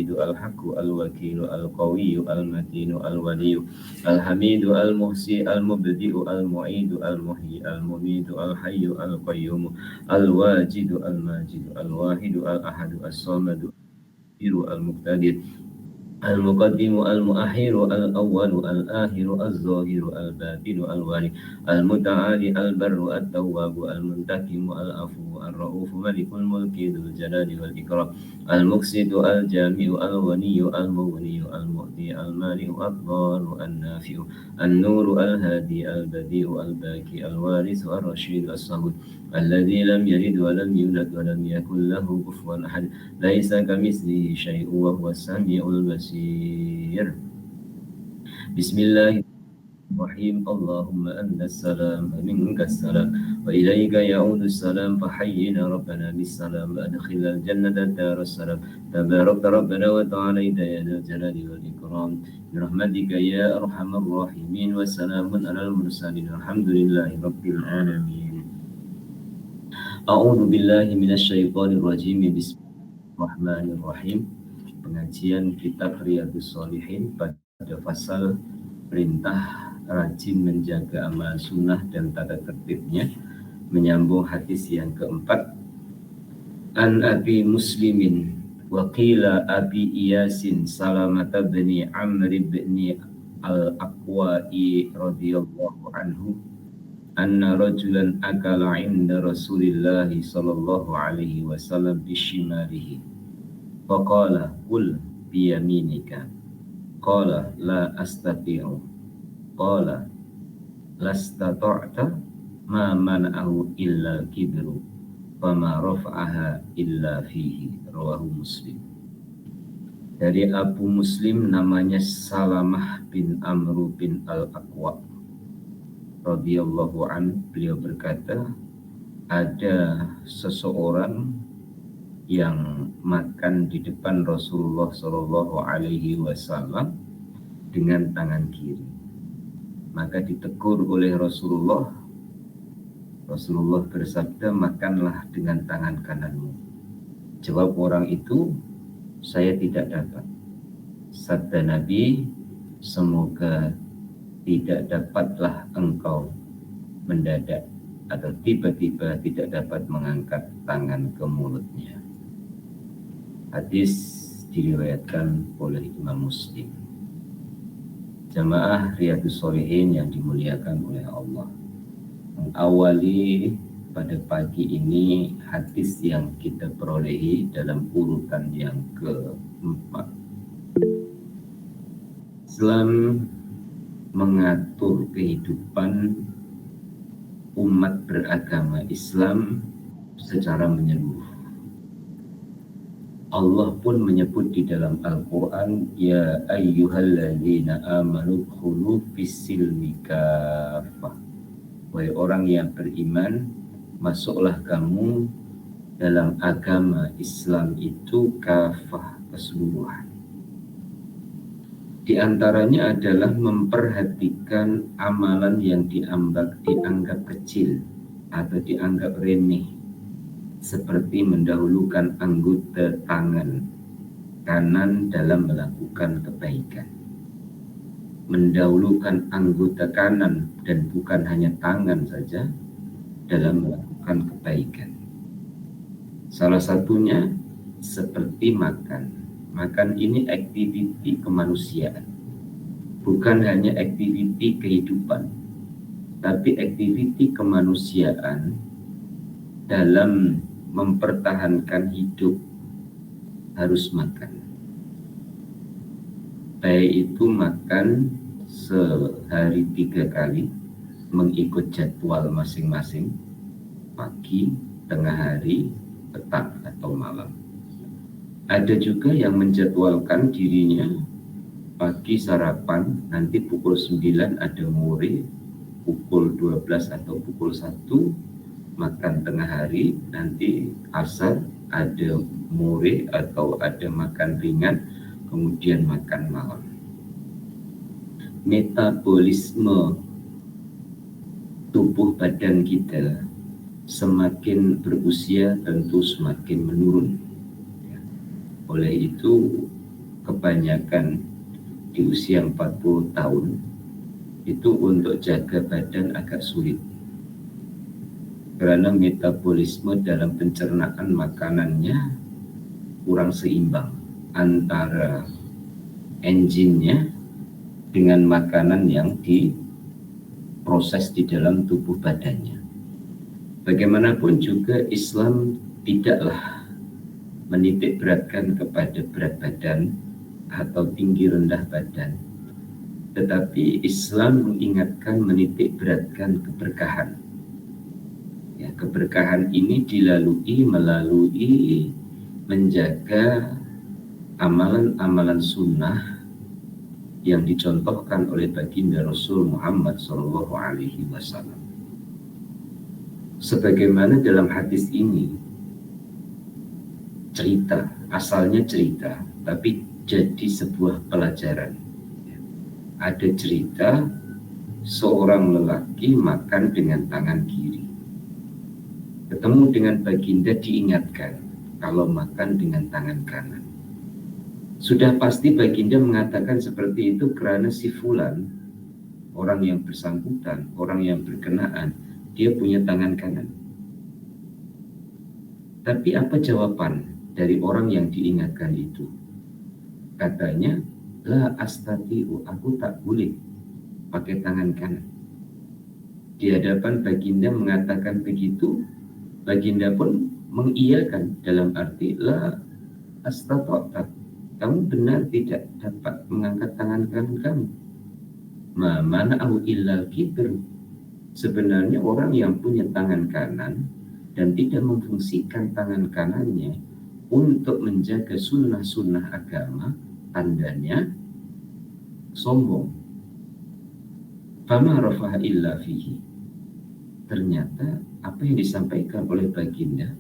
al-wahidu al-haqqu al-wakilu al-qawiyyu al-matinu al-waliyyu al-hamidu al-muhsi al-mubdi'u al-mu'idu al-muhyi al-mumitu al-hayyu al-qayyumu al-wajidu al-majidu al-wahidu al-ahadu as-samadu al-muqtadir المقدم المؤخر الأول الآخر الظاهر الباطن الوالي المتعالي البر التواب المنتقم العفو الرؤوف ملك الملك ذو الجلال والإكرام المقسط الجامع الغني المغني المؤتي المانع الضار النافع النور الهادي البديع الباكي الوارث الرشيد الصمد الذي لم يلد ولم يولد ولم يكن له كفوا أحد ليس كمثله شيء وهو السميع البصير بسم الله الرحيم اللهم أنت السلام منك السلام وإليك يعود السلام فحينا ربنا بالسلام وأدخلنا الجنة دار السلام تبارك ربنا وتعالى يا ذا الجلال والإكرام برحمتك يا أرحم الراحمين وسلام على المرسلين الحمد لله رب العالمين A'udzu billahi minasyaitonir rajim. Bismillahirrahmanirrahim. Pengajian kitab Riyadhus Shalihin pada pasal perintah rajin menjaga amal sunnah dan tata tertibnya, menyambung hadis yang keempat. An Abi Muslimin wa qila Abi Iyasin Salamata bin Amr bin al-Aqwa'i radhiyallahu anhu anna rajulan akala inda Rasulillah sallallahu alaihi wasallam bishimalihi faqala qul biyaminika qala la astati'u qala lastata'ta ma mana'ahu illa kibru fama rafa'aha illa fihi rawahu Muslim. Dari Abu Muslim namanya Salamah bin Amr bin al-Aqwa radhiyallahu an, beliau berkata, ada seseorang yang makan di depan Rasulullah Shallallahu Alaihi Wasallam dengan tangan kiri. Maka ditegur oleh Rasulullah. Rasulullah bersabda, makanlah dengan tangan kananmu. Jawab orang itu, saya tidak dapat. Sabda Nabi, semoga tidak dapatlah engkau mendadak atau tiba-tiba tidak dapat mengangkat tangan ke mulutnya. Hadis diriwayatkan oleh Imam Muslim. Jamaah Riyadhus Shalihin yang dimuliakan oleh Allah, mengawali pada pagi ini hadis yang kita perolehi dalam urutan yang keempat. Islam mengatur kehidupan umat beragama Islam secara menyeluruh. Allah pun menyebut di dalam Al-Quran, ya ayyuhalladzina amanu dkhulu fis-silmi kaffah. Wahai orang yang beriman, masuklah kamu dalam agama Islam itu kafah, keseluruhan. Di antaranya adalah memperhatikan amalan yang dianggap kecil atau dianggap remeh, seperti mendahulukan anggota tangan kanan dalam melakukan kebaikan. Mendahulukan anggota kanan dan bukan hanya tangan saja dalam melakukan kebaikan. Salah satunya seperti makan. Makan ini aktiviti kemanusiaan, bukan hanya aktiviti kehidupan, tapi aktiviti kemanusiaan dalam mempertahankan hidup harus makan. Baik itu makan sehari 3 kali mengikut jadwal masing-masing, pagi, tengah hari, petang atau malam. Ada juga yang menjadwalkan dirinya pagi sarapan, nanti pukul 9 ada more, pukul 12 atau pukul 1 makan tengah hari, nanti asar ada more atau ada makan ringan, kemudian makan malam. Metabolisme tubuh badan kita semakin berusia tentu semakin menurun. Oleh itu kebanyakan di usia 40 tahun itu untuk jaga badan agak sulit karena metabolisme dalam pencernaan makanannya kurang seimbang antara engine-nya dengan makanan yang diproses di dalam tubuh badannya. Bagaimanapun juga Islam tidaklah menitik beratkan kepada berat badan atau tinggi rendah badan, tetapi Islam mengingatkan menitik beratkan keberkahan. Ya, keberkahan ini dilalui melalui menjaga amalan-amalan sunnah yang dicontohkan oleh baginda Rasul Muhammad SAW. Sebagaimana dalam hadis ini, cerita, asalnya cerita, tapi jadi sebuah pelajaran. Ada cerita seorang lelaki makan dengan tangan kiri. Ketemu dengan baginda diingatkan kalau makan dengan tangan kanan. Sudah pasti baginda mengatakan seperti itu karena si fulan, orang yang bersangkutan, orang yang berkenaan, dia punya tangan kanan. Tapi apa jawaban dari orang yang diingatkan itu? Katanya, la astati'u, aku tak boleh pakai tangan kanan. Di hadapan baginda mengatakan begitu, baginda pun mengiyakan dalam arti la astata', kamu benar tidak dapat mengangkat tangan kanan kamu. Ma mana'ahu illal kibr. Sebenarnya orang yang punya tangan kanan dan tidak memfungsikan tangan kanannya untuk menjaga sunnah-sunnah agama, tandanya sombong. Fama rafaha illa fihi. Ternyata apa yang disampaikan oleh baginda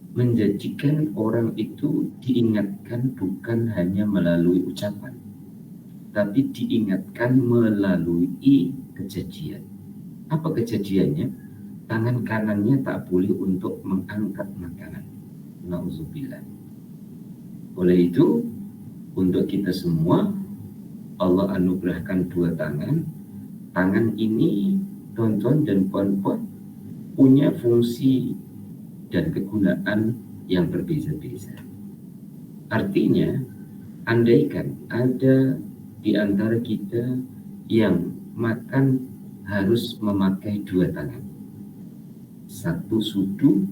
menjadikan orang itu diingatkan bukan hanya melalui ucapan, tapi diingatkan melalui kejadian. Apa kejadiannya? Tangan kanannya tak boleh untuk mengangkat makanan. Nauzubillah. Oleh itu, untuk kita semua, Allah anugerahkan dua tangan. Tangan ini, tuan-tuan dan puan-puan, punya fungsi dan kegunaan yang berbeza-beza. Artinya, andaikan ada di antara kita yang makan harus memakai dua tangan, satu sudu,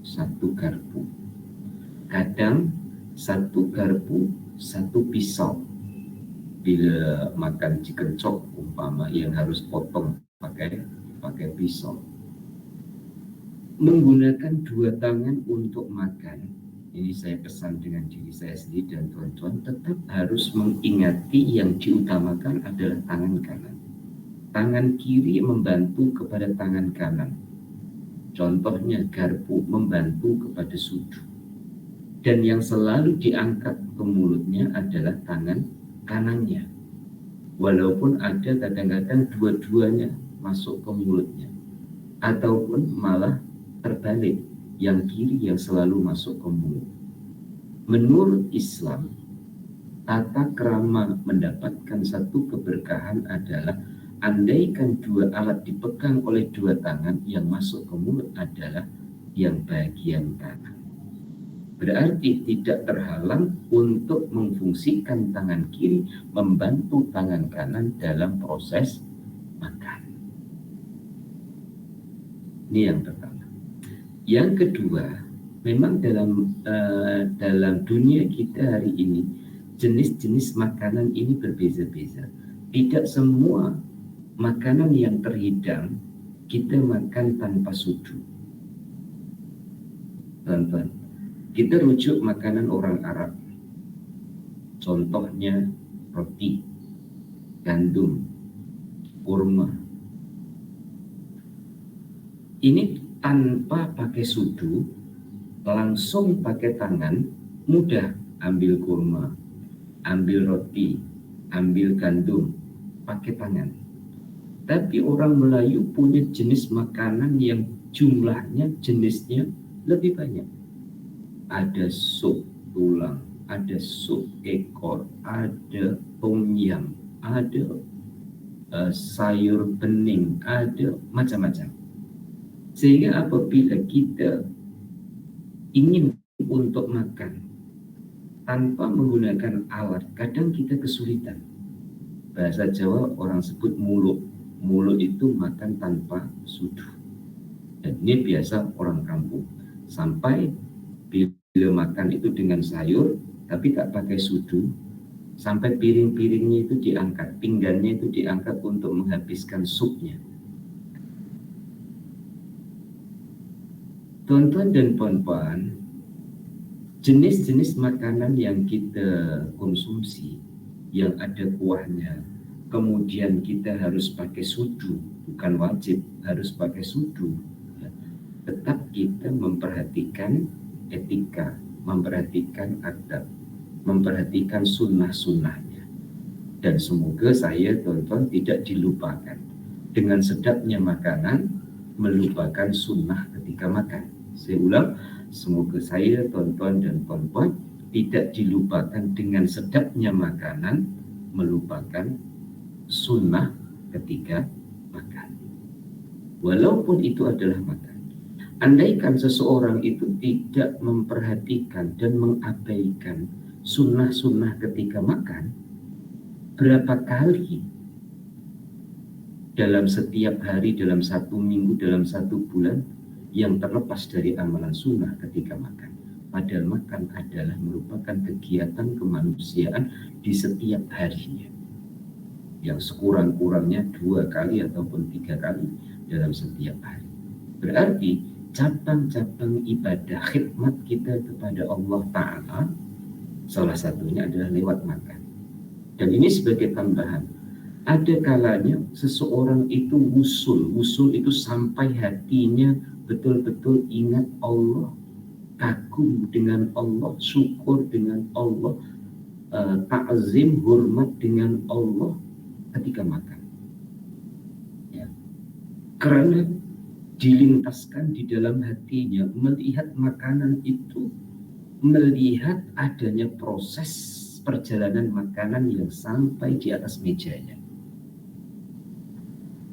satu garpu. Kadang satu garpu, satu pisau. Bila makan chicken chop umpama yang harus potong pakai pisau. Menggunakan dua tangan untuk makan, ini saya pesan dengan diri saya sendiri dan tuan-tuan, tetap harus mengingati yang diutamakan adalah tangan kanan. Tangan kiri membantu kepada tangan kanan. Contohnya garpu membantu kepada sudu. Dan yang selalu diangkat ke mulutnya adalah tangan kanannya. Walaupun ada kadang-kadang dua-duanya masuk ke mulutnya. Ataupun malah terbalik, yang kiri yang selalu masuk ke mulut. Menurut Islam, tata krama mendapatkan satu keberkahan adalah andaikan dua alat dipegang oleh dua tangan, yang masuk ke mulut adalah yang bagian kanan. Berarti tidak terhalang untuk memfungsikan tangan kiri membantu tangan kanan dalam proses makan. Ini yang pertama. Yang kedua, memang dalam dunia kita hari ini jenis-jenis makanan ini berbeza-beza. Tidak semua makanan yang terhidang kita makan tanpa sudu. Teman-teman, kita rujuk makanan orang Arab. Contohnya roti, gandum, kurma. Ini tanpa pakai sudu, langsung pakai tangan, mudah. Ambil kurma, ambil roti, ambil gandum, pakai tangan. Tapi orang Melayu punya jenis makanan yang jumlahnya, jenisnya lebih banyak. Ada sup tulang, ada sup ekor, ada tom yam, ada sayur bening, ada macam-macam. Sehingga apabila kita ingin untuk makan tanpa menggunakan alat, kadang kita kesulitan. Bahasa Jawa orang sebut muluk. Muluk itu makan tanpa sudu. Dan ini biasa orang kampung. Sampai bila makan itu dengan sayur, tapi tak pakai sudu, sampai piring-piringnya itu diangkat, pinggannya itu diangkat untuk menghabiskan supnya. Tuan-tuan dan puan-puan, jenis-jenis makanan yang kita konsumsi, yang ada kuahnya, kemudian kita harus pakai sudu, bukan wajib harus pakai sudu, tetap kita memperhatikan etika, memperhatikan adab, memperhatikan sunnah-sunnahnya. Dan semoga saya, tuan-tuan, tidak dilupakan. Dengan sedapnya makanan, melupakan sunnah ketika makan. Saya ulang, semoga saya, tuan-tuan dan puan-puan, tidak dilupakan dengan sedapnya makanan, melupakan sunnah ketika makan. Walaupun itu adalah makan. Andaikan seseorang itu tidak memperhatikan dan mengabaikan sunnah-sunnah ketika makan, berapa kali dalam setiap hari, dalam satu minggu, dalam satu bulan yang terlepas dari amalan sunnah ketika makan. Padahal makan adalah merupakan kegiatan kemanusiaan di setiap harinya, yang sekurang-kurangnya 2 kali ataupun 3 kali dalam setiap hari. Berarti cabang-cabang ibadah khidmat kita kepada Allah Ta'ala salah satunya adalah lewat makan. Dan ini sebagai tambahan, ada kalanya seseorang itu wusul itu sampai hatinya betul-betul ingat Allah, kagum dengan Allah, syukur dengan Allah, ta'zim, hormat dengan Allah ketika makan. Ya. Karena dilintaskan di dalam hatinya melihat makanan itu, melihat adanya proses perjalanan makanan yang sampai di atas mejanya.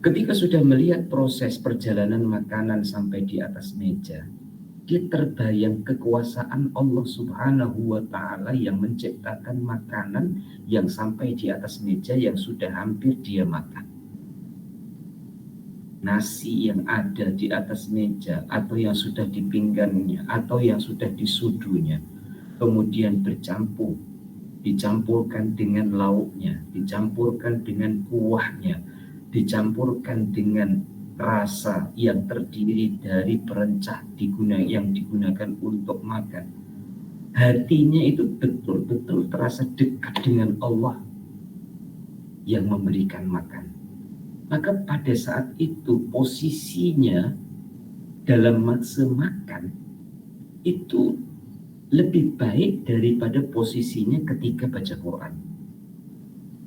Ketika sudah melihat proses perjalanan makanan sampai di atas meja, dia terbayang kekuasaan Allah Subhanahu wa Ta'ala yang menciptakan makanan yang sampai di atas meja yang sudah hampir dia makan. Nasi yang ada di atas meja, atau yang sudah di pinggannya, atau yang sudah di sudunya, kemudian dicampurkan dengan lauknya, dicampurkan dengan kuahnya, dicampurkan dengan rasa yang terdiri dari perencah yang digunakan untuk makan. Hatinya itu betul-betul terasa dekat dengan Allah yang memberikan makan. Maka pada saat itu posisinya dalam masa makan itu lebih baik daripada posisinya ketika baca Quran.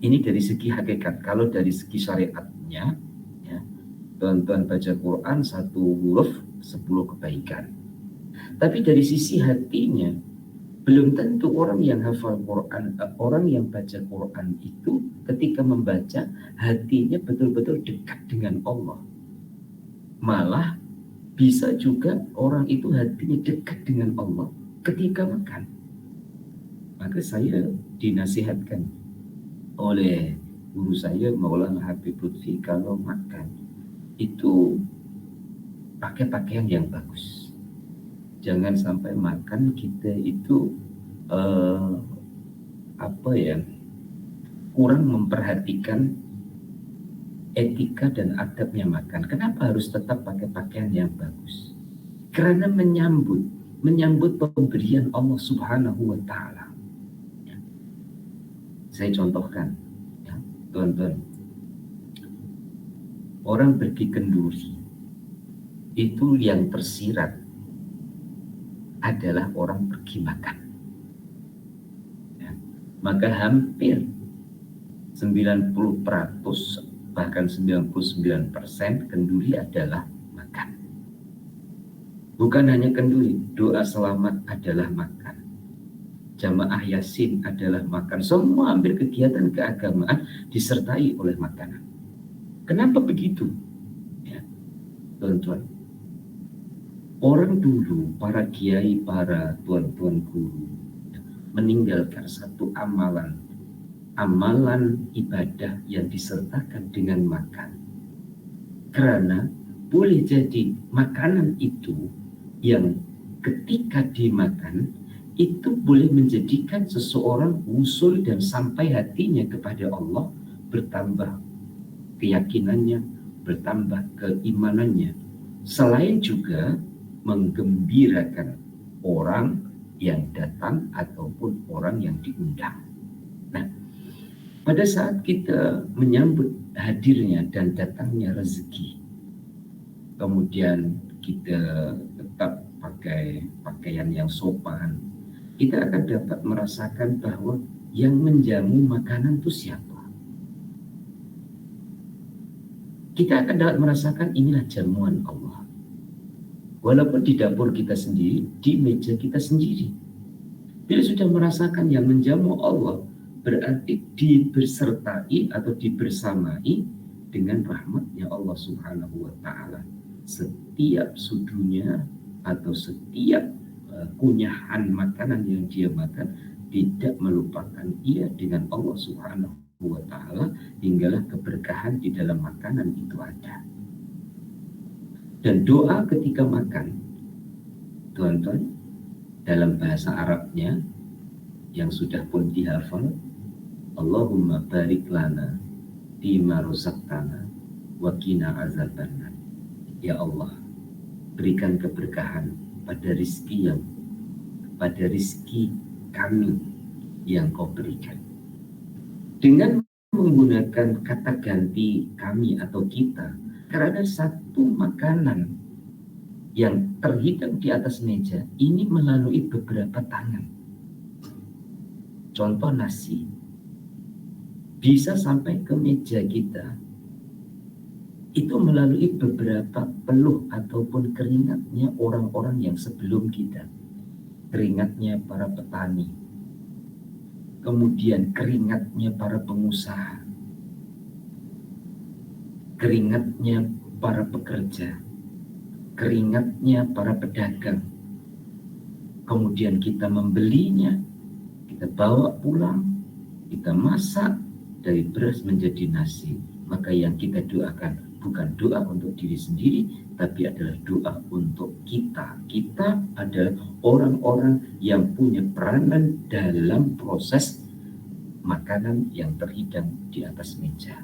Ini dari segi hakikat. Kalau dari segi syariatnya, ya, tuan-tuan baca Quran 1 huruf 10 kebaikan. Tapi dari sisi hatinya, belum tentu orang yang hafal Quran, orang yang baca Quran itu ketika membaca hatinya betul-betul dekat dengan Allah. Malah bisa juga orang itu hatinya dekat dengan Allah ketika makan. Maka saya dinasihatkan oleh guru saya Maulana Habib Lutfi, kalau makan itu pakai pakaian yang bagus. Jangan sampai makan kita itu kurang memperhatikan etika dan adabnya makan. Kenapa harus tetap pakai pakaian yang bagus? Karena menyambut pemberian Allah Subhanahu wa Ta'ala. Saya contohkan, ya, tuan-tuan, orang pergi kenduri itu yang tersirat adalah orang pergi makan. Ya. Maka hampir 90%, bahkan 99% kenduri adalah makan. Bukan hanya kenduri, doa selamat adalah makan. jamaah Yasin adalah makan. Semua hampir kegiatan keagamaan disertai oleh makanan. Kenapa begitu? Ya, tuan-tuan. Orang dulu, para kiai, para tuan-tuan guru, meninggalkan satu amalan ibadah yang disertakan dengan makan. Karena boleh jadi makanan itu yang ketika dimakan itu boleh menjadikan seseorang wusul dan sampai hatinya kepada Allah, bertambah keyakinannya, bertambah keimanannya. Selain juga menggembirakan orang yang datang ataupun orang yang diundang. Nah, pada saat kita menyambut hadirnya dan datangnya rezeki, kemudian kita tetap pakai pakaian yang sopan, kita akan dapat merasakan bahwa yang menjamu makanan itu siapa. Kita akan dapat merasakan inilah jamuan Allah. Walaupun di dapur kita sendiri, di meja kita sendiri. Bila sudah merasakan yang menjamu Allah, berarti dibersertai atau dibersamai dengan rahmatnya Allah Subhanahu wa Ta'ala. Setiap sudunya atau setiap kunyahan makanan yang dia makan tidak melupakan ia dengan Allah Subhanahu wa Ta'ala, hinggalah keberkahan di dalam makanan itu ada. Dan doa ketika makan, tuan-tuan, dalam bahasa Arabnya yang sudah pun dihafal, Allahumma barik lana fima razaqtana wa qina azabannar. Ya Allah, berikan keberkahan pada rizki kami yang kau berikan. Dengan menggunakan kata ganti kami atau kita, karena satu makanan yang terhidang di atas meja ini melalui beberapa tangan. Contoh nasi bisa sampai ke meja kita itu melalui beberapa peluh ataupun keringatnya orang-orang yang sebelum kita. Keringatnya para petani, kemudian keringatnya para pengusaha, keringatnya para pekerja, keringatnya para pedagang. Kemudian kita membelinya, kita bawa pulang, kita masak dari beras menjadi nasi. Maka yang kita doakan bukan doa untuk diri sendiri, tapi adalah doa untuk kita. Kita adalah orang-orang yang punya peranan dalam proses makanan yang terhidang di atas meja.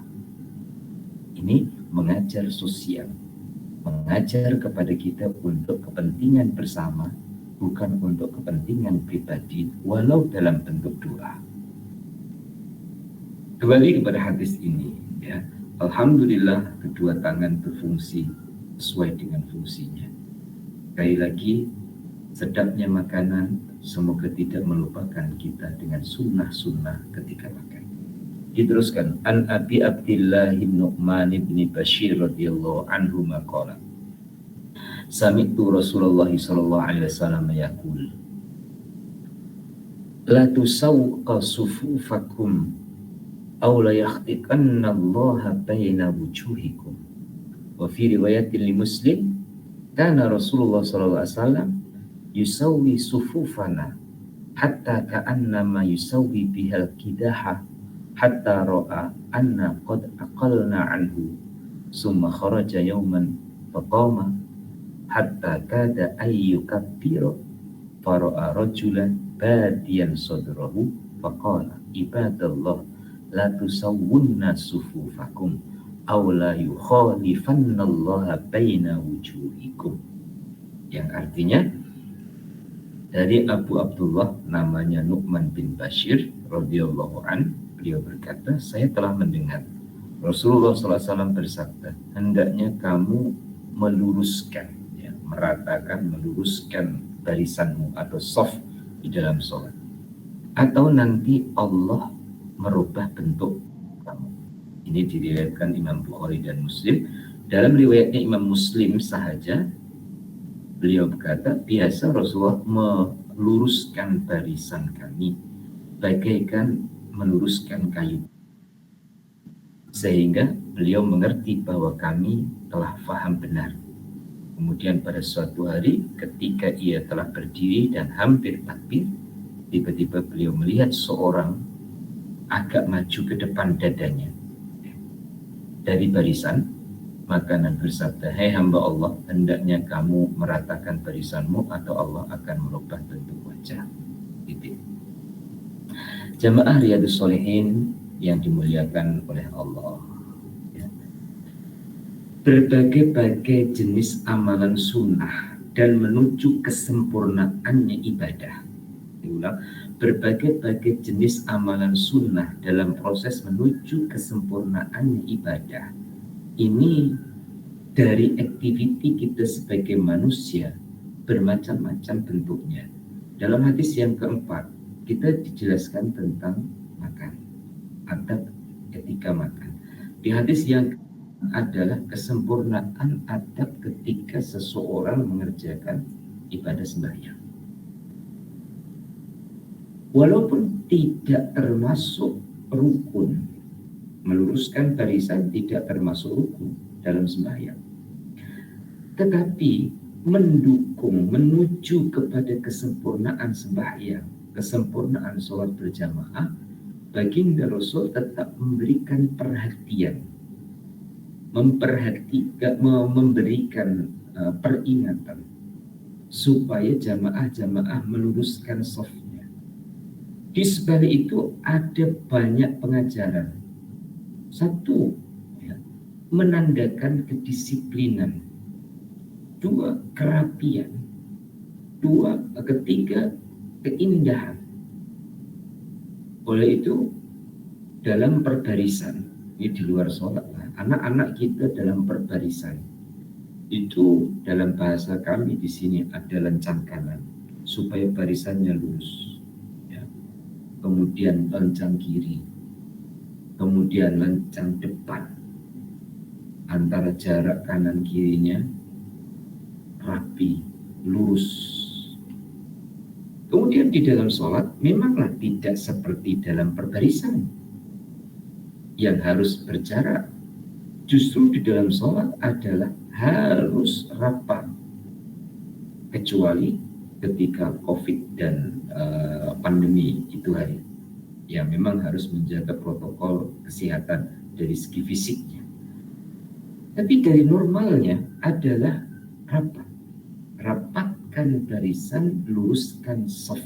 Ini mengajar sosial, mengajar kepada kita untuk kepentingan bersama, bukan untuk kepentingan pribadi, walau dalam bentuk doa. Kembali kepada hadis ini, ya, alhamdulillah kedua tangan berfungsi sesuai dengan fungsinya. Sekali lagi, sedapnya makanan semoga tidak melupakan kita dengan sunnah-sunnah ketika makan. Diteruskan, an Abi Abdillah bin Nu'man bin Bashir radhiyallahu anhu maqala, sami'tu Rasulullah sallallahu alaihi wasallam yaqul, la tusawqa sufufakum aw la yakhtiqanna Allah baina wujuhikum. Wa fi riwayatin li Muslim, kana Rasulullah sallallahu alaihi wasallam yusawwi sufufana hatta ka'annama yusawwi bihal kidaha hatta ra'a anna qad aqalna anhu summa kharaja yawman faqama hatta kada ayyukabbira fara'a rajulan badiyan sadrahu faqala ibadallah la tusawwunna sufufakum aw la yukhalifannallaha baina wujuhikum. Yang artinya dari Abu Abdullah namanya Nu'man bin Bashir radhiyallahu an, beliau berkata, saya telah mendengar Rasulullah SAW bersabda, hendaknya kamu meluruskan, ya, meratakan, meluruskan barisanmu atau shaf di dalam sholat, atau nanti Allah merubah bentuk kamu. Ini diriwayatkan Imam Bukhari dan Muslim. Dalam riwayatnya Imam Muslim sahaja, beliau berkata, biasa Rasulullah luruskan barisan kami bagaikan meluruskan kayu, sehingga beliau mengerti bahwa kami telah faham benar. Kemudian pada suatu hari ketika ia telah berdiri dan hampir takbir, tiba-tiba beliau melihat seorang agak maju ke depan dadanya dari barisan, maka Nabi bersabda, "Hai hamba Allah, hendaknya kamu meratakan barisanmu atau Allah akan merubah bentuk wajah." Titik. Jamaah Riyadhus Shalihin yang dimuliakan oleh Allah, ya. Berbagai-bagai jenis amalan sunnah dan menuju kesempurnaannya ibadah. Diulang, berbagai-bagai jenis amalan sunnah dalam proses menuju kesempurnaannya ibadah. Ini dari aktiviti kita sebagai manusia bermacam-macam bentuknya. Dalam hadis yang keempat, kita dijelaskan tentang makan, adab ketika makan. Di hadis yang adalah kesempurnaan adab ketika seseorang mengerjakan ibadah sembahyang. Walaupun tidak termasuk rukun, meluruskan barisan tidak termasuk rukun dalam sembahyang, tetapi mendukung menuju kepada kesempurnaan sembahyang, kesempurnaan sholat berjamaah, baginda Rasul tetap memberikan perhatian, memberikan peringatan supaya jamaah-jamaah meluruskan shafnya. Di sebalik itu ada banyak pengajaran. Satu, ya, menandakan kedisiplinan. Dua, kerapian. Ketiga, keindahan. Oleh itu, dalam perbarisan, ini di luar sholat, anak-anak kita dalam perbarisan, itu dalam bahasa kami di sini ada lencang kanan, supaya barisannya lurus. Ya. Kemudian lencang kiri, kemudian lencang depan, antara jarak kanan kirinya rapi, lurus. Kemudian di dalam sholat memanglah tidak seperti dalam perbarisan yang harus berjarak. Justru di dalam sholat adalah harus rapat, kecuali ketika COVID dan pandemi itu hari, ya memang harus menjaga protokol kesehatan dari segi fisiknya. Tapi dari normalnya adalah rapat, rapatkan barisan, luruskan shaf.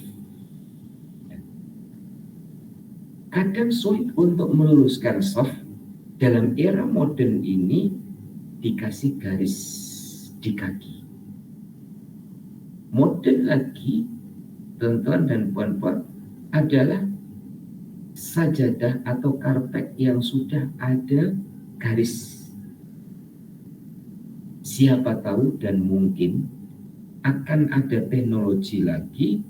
Kadang sulit untuk meluruskan shaf. Dalam era modern ini dikasih garis di kaki. Modern lagi, teman-teman dan puan-puan, adalah sajadah atau karpet yang sudah ada garis. Siapa tahu dan mungkin akan ada teknologi lagi,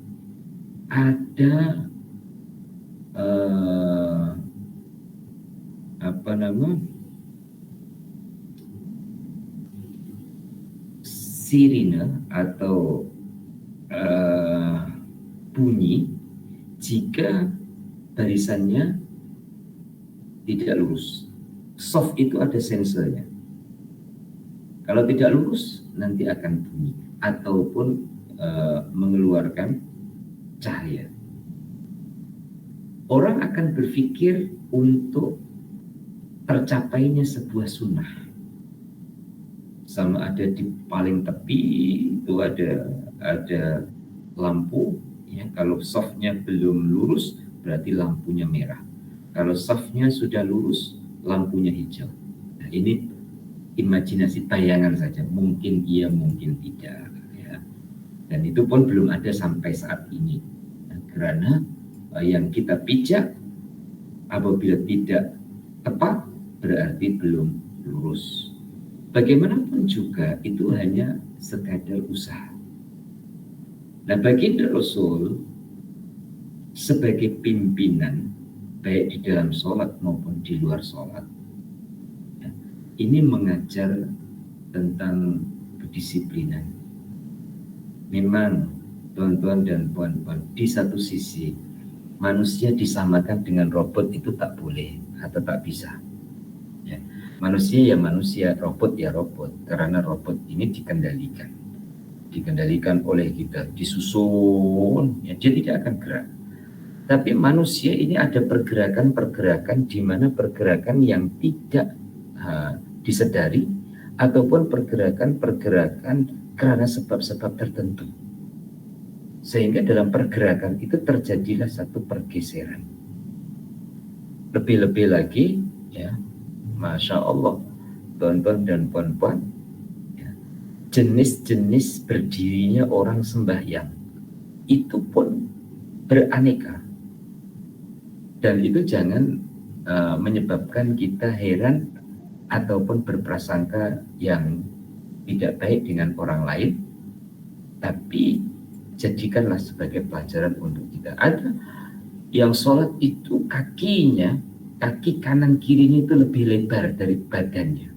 ada sirine atau bunyi jika barisannya tidak lurus. Soft itu ada sensornya. Kalau tidak lurus nanti akan bunyi ataupun mengeluarkan cahaya. Orang akan berpikir untuk tercapainya sebuah sunnah. Sama ada di paling tepi itu ada lampu, ya. Kalau softnya belum lurus berarti lampunya merah. Kalau softnya sudah lurus lampunya hijau. Nah, ini imajinasi tayangan saja, mungkin iya mungkin tidak, ya. Dan itu pun belum ada sampai saat ini, nah, karena yang kita pijak apabila tidak tepat berarti belum lurus. Bagaimanapun juga itu hanya sekadar usaha. Nah, baginda Rasul sebagai pimpinan baik di dalam sholat maupun di luar sholat, ya, ini mengajar tentang kedisiplinan. Memang Tuan-tuan dan puan-puan, di satu sisi manusia disamakan dengan robot itu tak boleh atau tak bisa. Ya. Manusia ya manusia, robot ya robot, karena robot ini dikendalikan oleh kita, disusun, ya, dia tidak akan gerak. Tapi manusia ini ada pergerakan-pergerakan di mana pergerakan yang tidak disedari ataupun pergerakan-pergerakan karena sebab-sebab tertentu. Sehingga dalam pergerakan itu terjadilah satu pergeseran. Lebih-lebih lagi, ya, Masya Allah, tuan-tuan dan puan-puan, ya, jenis-jenis berdirinya orang sembahyang itu pun beraneka. Dan itu jangan menyebabkan kita heran ataupun berprasangka yang tidak baik dengan orang lain, tapi jadikanlah sebagai pelajaran untuk kita. Ada yang sholat itu kaki kanan kirinya itu lebih lebar dari badannya.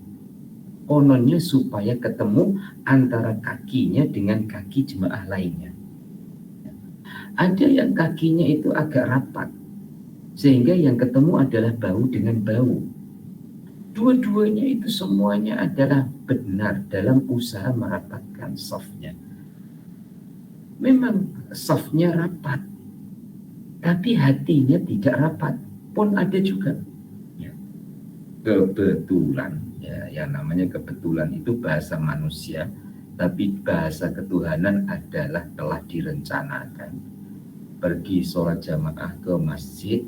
Kononnya supaya ketemu antara kakinya dengan kaki jemaah lainnya. Ada yang kakinya itu agak rapat, sehingga yang ketemu adalah bahu dengan bahu. Dua-duanya itu semuanya adalah benar dalam usaha merapatkan safnya. Memang safnya rapat, tapi hatinya tidak rapat pun ada juga. Ya. Kebetulan, ya, yang namanya kebetulan itu bahasa manusia, tapi bahasa ketuhanan adalah telah direncanakan. Pergi sholat jamaah ke masjid,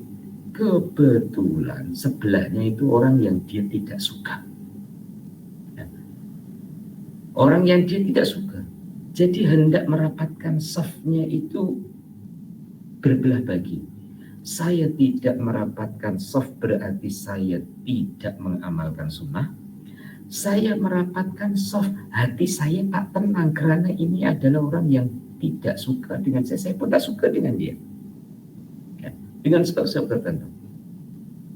kebetulan sebelahnya itu orang yang dia tidak suka. Ya. Orang yang dia tidak suka. Jadi hendak merapatkan safnya itu berbelah bagi. Saya tidak merapatkan saf berarti saya tidak mengamalkan sunnah. Saya merapatkan saf, hati saya tak tenang karena ini adalah orang yang tidak suka dengan saya pun tak suka dengan dia. Ya, dengan sebab-sebab tertentu.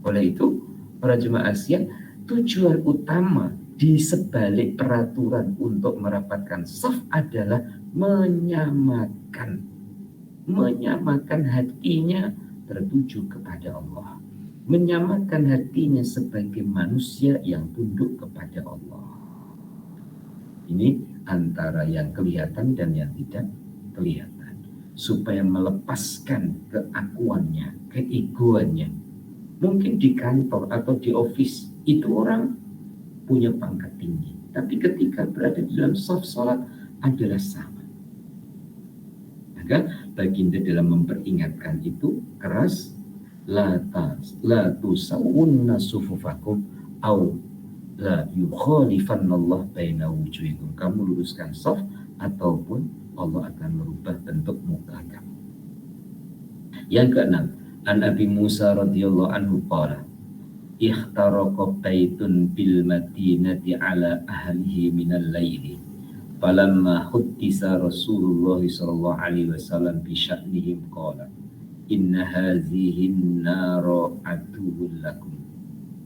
Oleh itu, para jemaah sekalian, tujuan utama di sebalik peraturan untuk merapatkan saf adalah menyamakan hatinya tertuju kepada Allah, menyamakan hatinya sebagai manusia yang tunduk kepada Allah. Ini antara yang kelihatan dan yang tidak kelihatan, supaya melepaskan keakuannya, keegoannya. Mungkin di kantor atau di office itu orang punya pangkat tinggi, tapi ketika berada di dalam saf salat adalah sama. Maka baginda dalam memperingatkan itu keras, la tusawwunna sufufakum au la yukhalifannallah baina wujuhikum. Kamu luruskan saf ataupun Allah akan merubah bentuk muka kamu. Yang keenam, an Abi Musa radhiyallahu anhu qala ikhtaraqa baitun bil madinati ala ahlihi minal laili falamma huddisa Rasulullah sallallahu alaihi wasallam bi sya'nihim qala inna hadhihi an-nara aduwwun lakum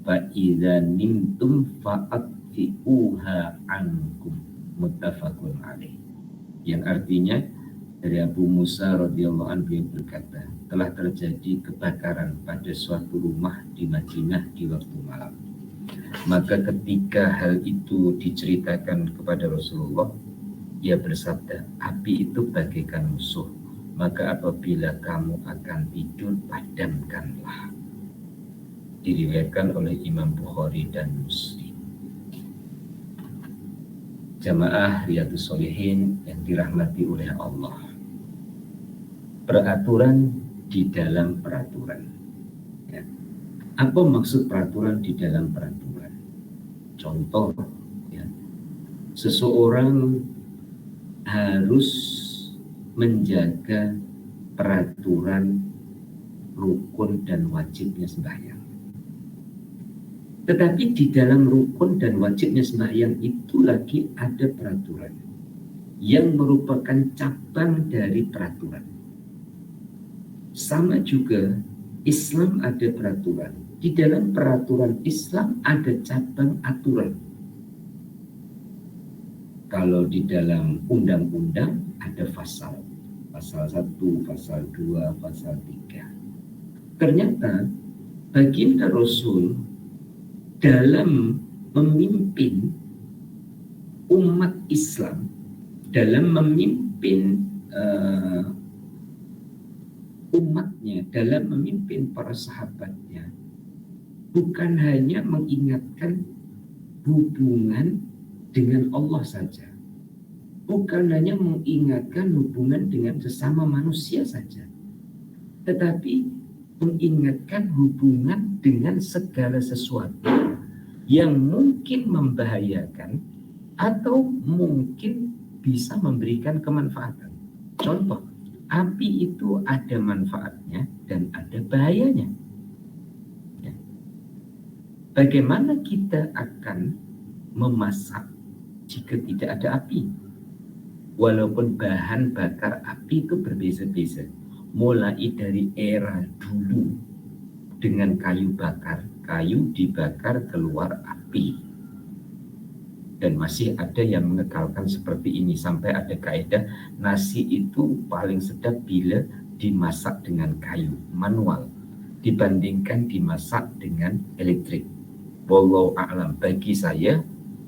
fa idza nimtum fa'atfi'uha ankum, muttafaqun alaih. Yang artinya dari Abu Musa radhiyallahu anhu berkata, telah terjadi kebakaran pada suatu rumah di Madinah di waktu malam. Maka ketika hal itu diceritakan kepada Rasulullah, ia bersabda, api itu bagaikan musuh, maka apabila kamu akan tidur, padamkanlah. Diriwayatkan oleh Imam Bukhari dan Muslim. Jamaah Riyadhus Shalihin yang dirahmati oleh Allah. Peraturan di dalam peraturan. Ya. Apa maksud peraturan di dalam peraturan? Contoh, ya, seseorang harus menjaga peraturan rukun dan wajibnya sembahyang. Tetapi di dalam rukun dan wajibnya sembahyang itu lagi ada peraturan yang merupakan cabang dari peraturan. Sama juga Islam ada peraturan. Di dalam peraturan Islam ada cabang aturan. Kalau di dalam undang-undang ada pasal. pasal 1, pasal 2, pasal 3. Ternyata baginda Rasul dalam memimpin umat Islam, dalam memimpin umatnya, dalam memimpin para sahabatnya, bukan hanya mengingatkan hubungan dengan Allah saja, bukan hanya mengingatkan hubungan dengan sesama manusia saja, tetapi mengingatkan hubungan dengan segala sesuatu yang mungkin membahayakan atau mungkin bisa memberikan kemanfaatan. Contoh, api itu ada manfaatnya dan ada bahayanya. Ya. Bagaimana kita akan memasak jika tidak ada api? Walaupun bahan bakar api itu berbeza-beza. Mulai dari era dulu dengan kayu bakar, kayu dibakar keluar api. Dan masih ada yang mengekalkan seperti ini, sampai ada kaidah nasi itu paling sedap bila dimasak dengan kayu manual dibandingkan dimasak dengan elektrik. Wallahu a'lam. Bagi saya,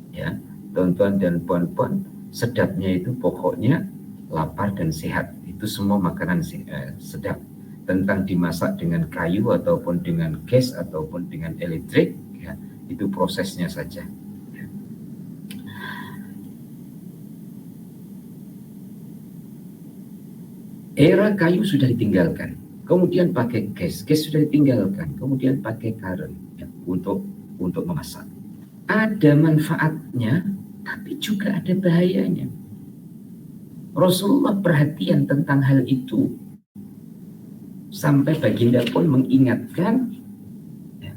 ya, tuan-tuan dan puan-puan, sedapnya itu pokoknya lapar dan sehat. Itu semua makanan sedap. Tentang dimasak dengan kayu ataupun dengan gas ataupun dengan elektrik, ya, itu prosesnya saja. Era kayu sudah ditinggalkan, kemudian pakai gas sudah ditinggalkan, kemudian pakai karen, ya, untuk memasak. Ada manfaatnya, tapi juga ada bahayanya. Rasulullah perhatian tentang hal itu, sampai baginda pun mengingatkan, ya,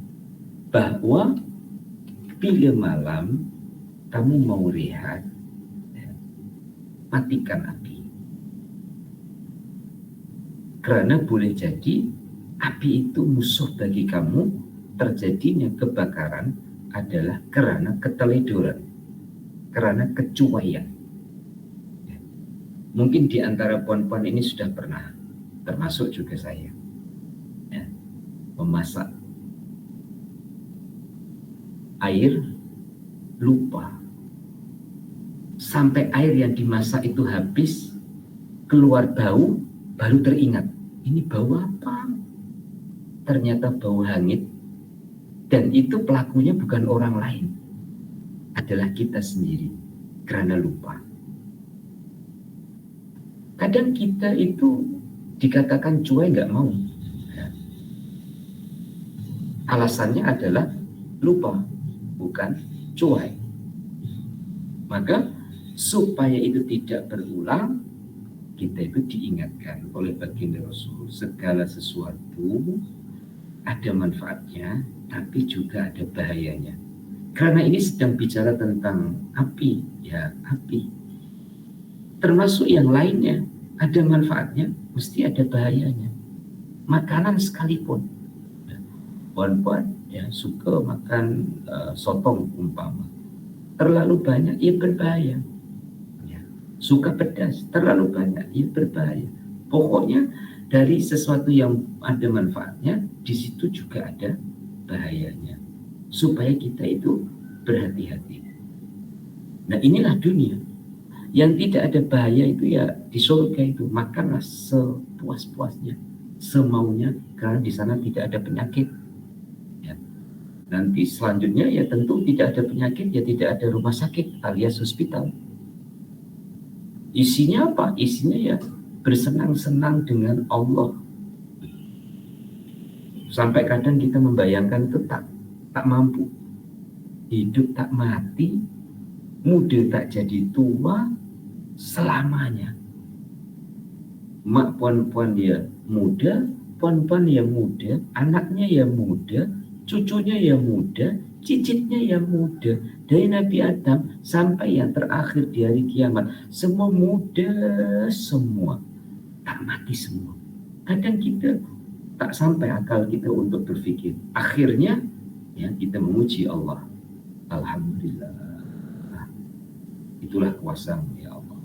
bahwa bila malam kamu mau rehat, ya, matikan api. Karena boleh jadi api itu musuh bagi kamu. Terjadinya kebakaran adalah karena keteledoran, karena kecuaian. Ya. Mungkin di antara puan-puan ini sudah pernah, termasuk juga saya, ya, memasak air, lupa sampai air yang dimasak itu habis, keluar bau, baru teringat, ini bau apa? Ternyata bau hangit, dan itu pelakunya bukan orang lain, adalah kita sendiri karena lupa. Kadang kita itu dikatakan cuek, nggak mau. Ya. Alasannya adalah lupa, bukan cuek. Maka supaya itu tidak berulang, kita itu diingatkan oleh baginda Rasul, segala sesuatu ada manfaatnya, tapi juga ada bahayanya. Karena ini sedang bicara tentang api, ya, api. Termasuk yang lainnya, ada manfaatnya, mesti ada bahayanya. Makanan sekalipun, puan-puan, ya, suka makan sotong umpama, terlalu banyak, ya berbahaya. Ya. Suka pedas, terlalu banyak, ya berbahaya. Pokoknya dari sesuatu yang ada manfaatnya, di situ juga ada bahayanya. Supaya kita itu berhati-hati. Nah, inilah dunia. Yang tidak ada bahaya itu ya di surga itu, makanlah sepuas-puasnya, semaunya, karena di sana tidak ada penyakit. Ya. Nanti selanjutnya ya tentu tidak ada penyakit, ya tidak ada rumah sakit alias hospital. Isinya apa? Isinya ya bersenang-senang dengan Allah. Sampai kadang kita membayangkan itu tak mampu. Hidup tak mati, muda tak jadi tua selamanya. Mak puan-puan ya muda, puan-puan ya muda, anaknya ya muda, cucunya ya muda, cicitnya ya muda. Dari Nabi Adam sampai yang terakhir di hari kiamat, semua muda semua, tak mati semua. Kadang kita tak sampai akal kita untuk berpikir. Akhirnya ya kita memuji Allah. Alhamdulillah. Itulah kuasa-Mu ya Allah.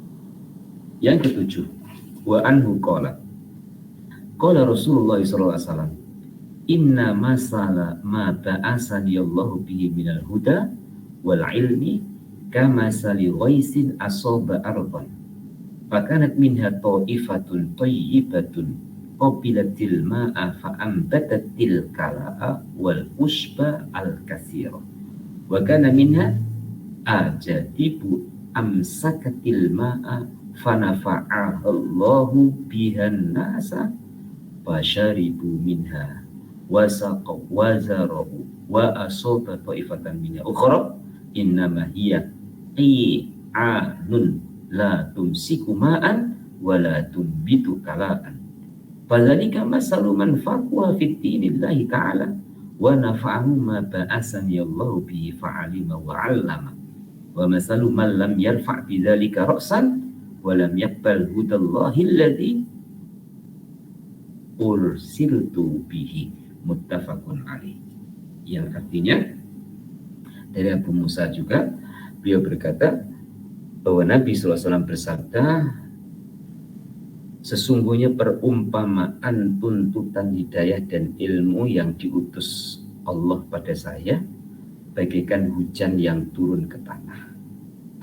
Yang ketujuh, wa anhu qala Rasulullah sallallahu alaihi wasallam, inna masala ma ba'asani Allahu bihi minal huda wal ilmi kama sali ghaisin asaba ardan fakanat minha ta'ifatun thayyibatun qabilatil ma'a fa'ambatatil kala'a wal ushba al katsira wa kana minha ajadibu amsakatil ma'a fanafa'aha Allahu bihan nasa fasharibu minha wasaqaw wazarahu wa asaba ta'ifatan minha ukhra innama hiya qi'anun la tumsiku ma'an wa la tumbitu kala'an fadzalika masalu man faqwa fi dinillahi ta'ala wa nafa'ahu ma ba'asani Allahu bihi fa'alima wa 'allama wa masalu man lam yarfa' bidzalika ra'san wa lam yaqbal hudallahi alladhi ursiltu bihi muttafaqun alaih. Yang artinya dari Abu Musa juga beliau berkata bahwa Nabi SAW bersabda, sesungguhnya perumpamaan tuntutan hidayah dan ilmu yang diutus Allah pada saya bagaikan hujan yang turun ke tanah.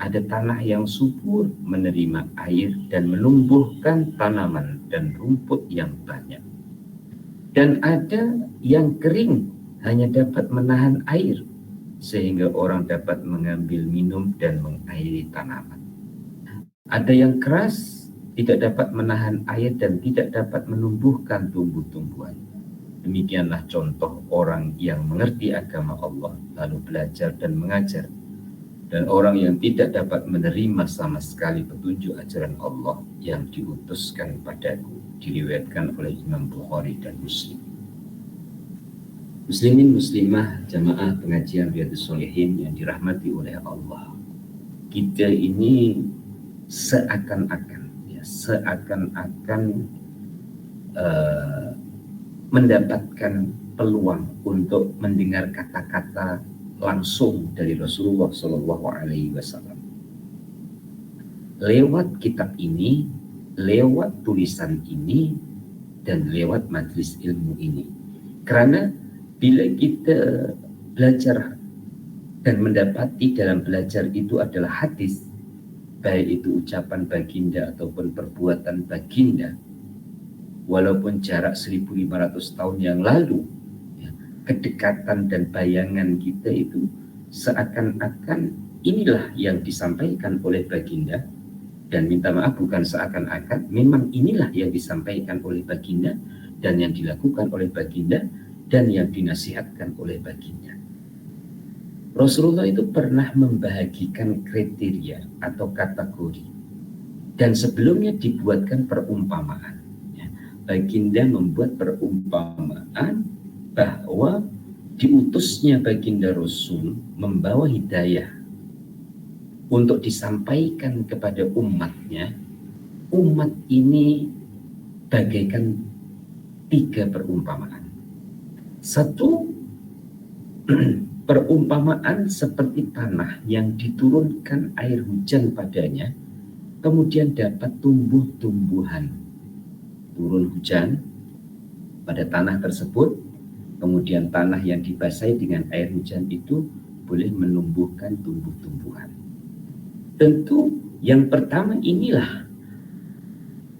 Ada tanah yang subur menerima air dan menumbuhkan tanaman dan rumput yang banyak. Dan ada yang kering hanya dapat menahan air sehingga orang dapat mengambil minum dan mengairi tanaman. Ada yang keras tidak dapat menahan air dan tidak dapat menumbuhkan tumbuh-tumbuhan. Demikianlah contoh orang yang mengerti agama Allah lalu belajar dan mengajar, dan orang yang tidak dapat menerima sama sekali petunjuk ajaran Allah yang diutuskan padaku, diriwayatkan oleh Imam Bukhari dan Muslim. Muslimin muslimah jamaah pengajian Riyadhus Shalihin yang dirahmati oleh Allah, kita ini seakan-akan mendapatkan peluang untuk mendengar kata-kata langsung dari Rasulullah Shallallahu Alaihi Wasallam lewat kitab ini, lewat tulisan ini, dan lewat majelis ilmu ini. Karena bila kita belajar dan mendapati dalam belajar itu adalah hadis, baik itu ucapan baginda ataupun perbuatan baginda, walaupun jarak 1500 tahun yang lalu, kedekatan dan bayangan kita itu seakan-akan inilah yang disampaikan oleh baginda, dan minta maaf bukan seakan-akan, memang inilah yang disampaikan oleh baginda dan yang dilakukan oleh baginda dan yang dinasihatkan oleh baginda. Rasulullah itu pernah membahagikan kriteria atau kategori, dan sebelumnya dibuatkan perumpamaan. Baginda membuat perumpamaan bahwa diutusnya baginda Rasul membawa hidayah untuk disampaikan kepada umatnya. Umat ini bagaikan 3 perumpamaan. Satu, perumpamaan seperti tanah yang diturunkan air hujan padanya, kemudian dapat tumbuh-tumbuhan. Turun hujan pada tanah tersebut, kemudian tanah yang dibasahi dengan air hujan itu boleh menumbuhkan tumbuh-tumbuhan. Tentu yang pertama inilah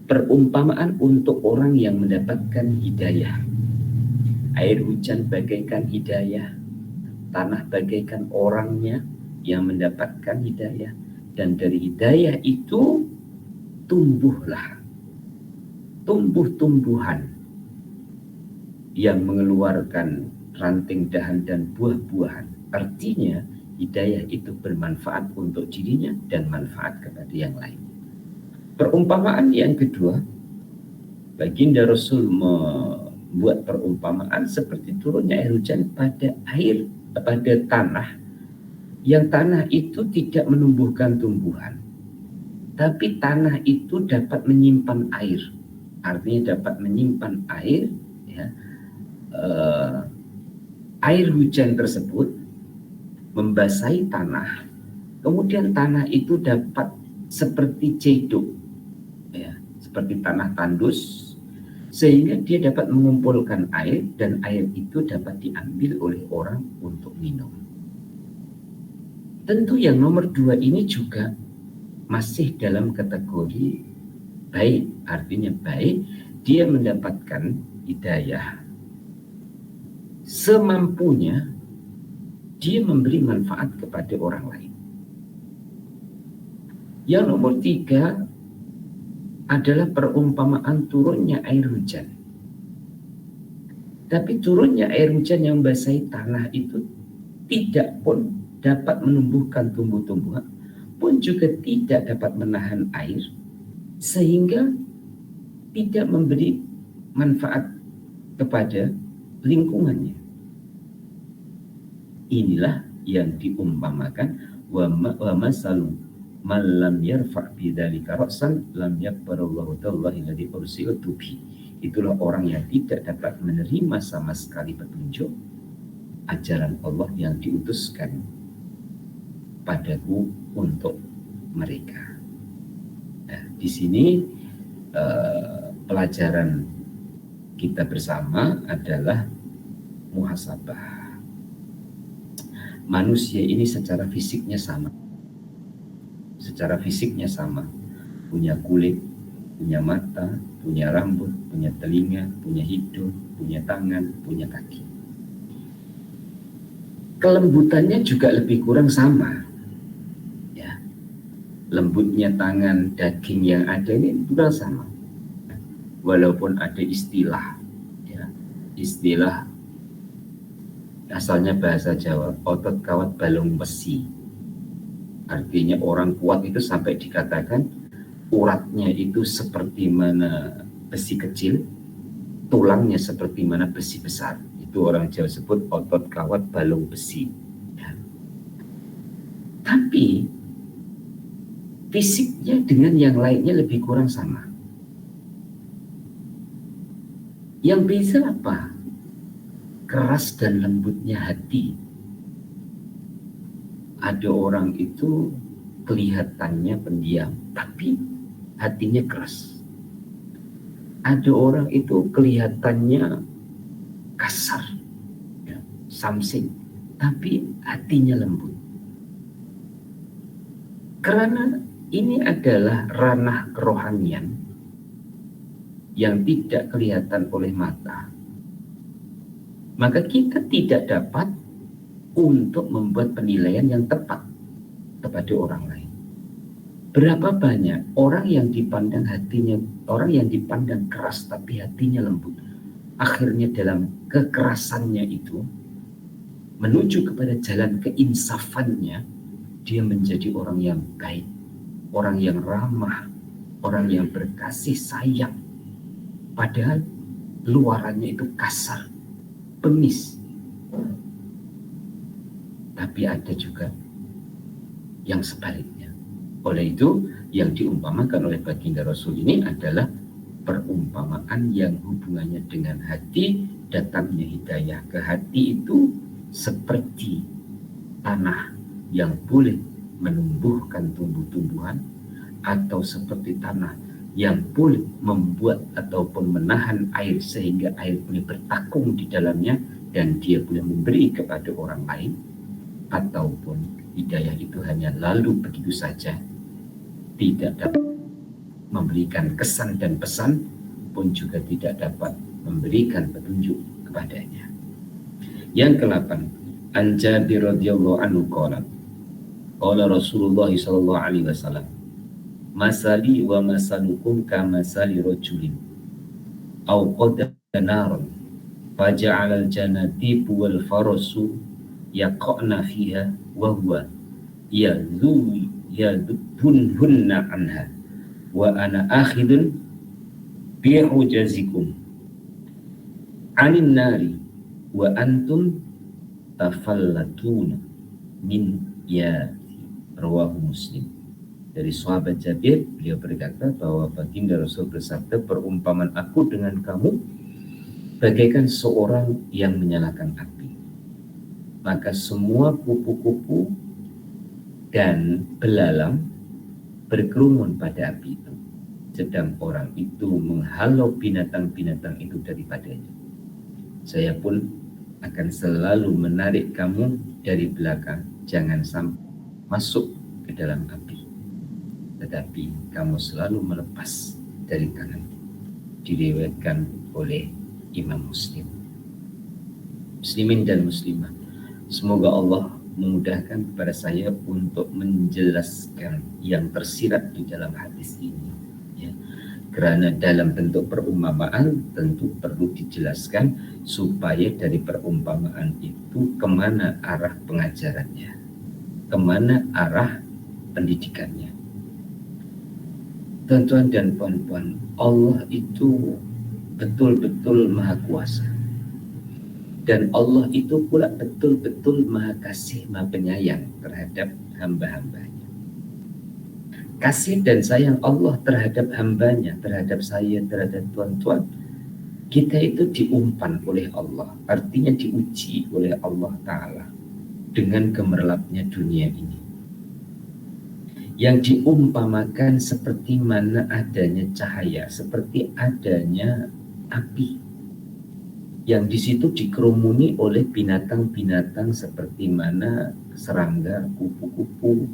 perumpamaan untuk orang yang mendapatkan hidayah. Air hujan bagaikan hidayah, tanah bagaikan orangnya yang mendapatkan hidayah, dan dari hidayah itu tumbuhlah tumbuh-tumbuhan yang mengeluarkan ranting dahan dan buah-buahan. Artinya hidayah itu bermanfaat untuk dirinya dan manfaat kepada yang lain. Perumpamaan yang kedua, baginda Rasul membuat perumpamaan seperti turunnya air hujan pada tanah, yang tanah itu tidak menumbuhkan tumbuhan, tapi tanah itu dapat menyimpan air. Artinya dapat menyimpan air, ya. Air hujan tersebut membasahi tanah, kemudian tanah itu dapat seperti cedok, ya, seperti tanah tandus, sehingga dia dapat mengumpulkan air dan air itu dapat diambil oleh orang untuk minum. Tentu yang nomor 2 ini juga masih dalam kategori baik, artinya baik, dia mendapatkan hidayah semampunya, dia memberi manfaat kepada orang lain. Yang nomor 3 adalah perumpamaan turunnya air hujan. Tapi turunnya air hujan yang membasahi tanah itu tidak pun dapat menumbuhkan tumbuh-tumbuhan, pun juga tidak dapat menahan air, sehingga tidak memberi manfaat kepada lingkungannya. Inilah yang diumpamakan wa masalu man lam yarfa' bidzalika ra'san lam yakbarallahu tallahi alladhi ursiltu bi. Itulah orang yang tidak dapat menerima sama sekali petunjuk ajaran Allah yang diutuskan padaku untuk mereka. Nah, di sini pelajaran kita bersama adalah muhasabah. Manusia ini secara fisiknya sama. Punya kulit, punya mata, punya rambut, punya telinga, punya hidung, punya tangan, punya kaki. Kelembutannya juga lebih kurang sama. Ya. Lembutnya tangan, daging yang ada ini kurang sama. Walaupun ada istilah, ya, istilah asalnya bahasa Jawa, otot kawat balung besi. Artinya orang kuat itu sampai dikatakan uratnya itu seperti mana besi kecil, tulangnya seperti mana besi besar. Itu orang Jawa sebut otot kawat balung besi. Ya. Tapi fisiknya dengan yang lainnya lebih kurang sama. Yang beda apa? Keras dan lembutnya hati. Ada orang itu kelihatannya pendiam, tapi hatinya keras. Ada orang itu kelihatannya kasar, ya, samsing, tapi hatinya lembut. Karena ini adalah ranah kerohanian yang tidak kelihatan oleh mata, maka kita tidak dapat untuk membuat penilaian yang tepat kepada orang lain. Berapa banyak orang yang dipandang hatinya, orang yang dipandang keras tapi hatinya lembut, akhirnya dalam kekerasannya itu menuju kepada jalan keinsafannya, dia menjadi orang yang baik, orang yang ramah, orang yang berkasih sayang, padahal luarannya itu kasar, bengis. Tapi ada juga yang sebaliknya. Oleh itu, yang diumpamakan oleh baginda Rasul ini adalah perumpamaan yang hubungannya dengan hati. Datangnya hidayah ke hati itu seperti tanah yang boleh menumbuhkan tumbuh-tumbuhan, atau seperti tanah yang boleh membuat ataupun menahan air sehingga air boleh bertakung di dalamnya dan dia boleh memberi kepada orang lain. Ataupun hidayah itu hanya lalu begitu saja, tidak dapat memberikan kesan dan pesan, pun juga tidak dapat memberikan petunjuk kepadanya. Yang ke-8, An Jabir radhiyallahu anhu qala Rasulullah sallallahu alaihi wasallam, masali wa masalukum kamasali rajulin aw qad naran faja'al al-janati wal farasu yaqna fiha wa huwa yadhunhunna anha wa ana akhidun bi'ujazikum anin nari wa antum tafallatuna min ya. Rawahu Muslim. Dari sahabat Jabir, beliau berkata bahwa baginda Rasul bersabda, perumpamaan aku dengan kamu bagaikan seorang yang menyalakan api. Maka semua kupu-kupu dan belalang berkerumun pada api itu. sedang orang itu menghalau binatang-binatang itu daripadanya, saya pun akan selalu menarik kamu dari belakang, jangan sampai masuk ke dalam api, tetapi kamu selalu melepas dari tangan. Diriwayatkan oleh Imam Muslim. Muslimin dan muslimah, semoga Allah memudahkan kepada saya untuk menjelaskan yang tersirat di dalam hadis ini, ya. Karena dalam bentuk perumpamaan tentu perlu dijelaskan supaya dari perumpamaan itu kemana arah pengajarannya, kemana arah pendidikannya. Tuan-tuan dan puan-puan, Allah itu betul-betul maha kuasa. Dan Allah itu pula betul-betul maha kasih, maha penyayang terhadap hamba-hambanya. Kasih dan sayang Allah terhadap hambanya, terhadap saya, terhadap tuan-tuan, kita itu diumpan oleh Allah. Artinya diuji oleh Allah Ta'ala dengan gemerlapnya dunia ini. Yang diumpamakan seperti mana adanya cahaya, seperti adanya api, yang di situ dikerumuni oleh binatang-binatang seperti mana serangga, kupu-kupu,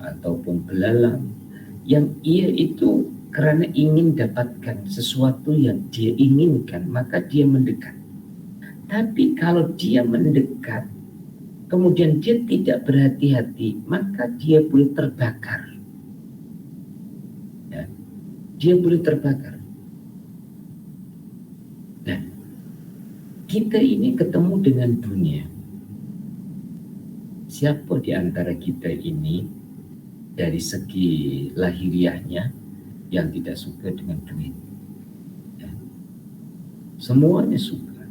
ataupun belalang, yang ia itu karena ingin dapatkan sesuatu yang dia inginkan, maka dia mendekat. Tapi kalau dia mendekat kemudian dia tidak berhati-hati, maka dia boleh terbakar, ya, dia boleh terbakar. Nah, kita ini ketemu dengan dunia. Siapa di antara kita ini dari segi lahiriahnya yang tidak suka dengan duit? Ya. Semuanya suka.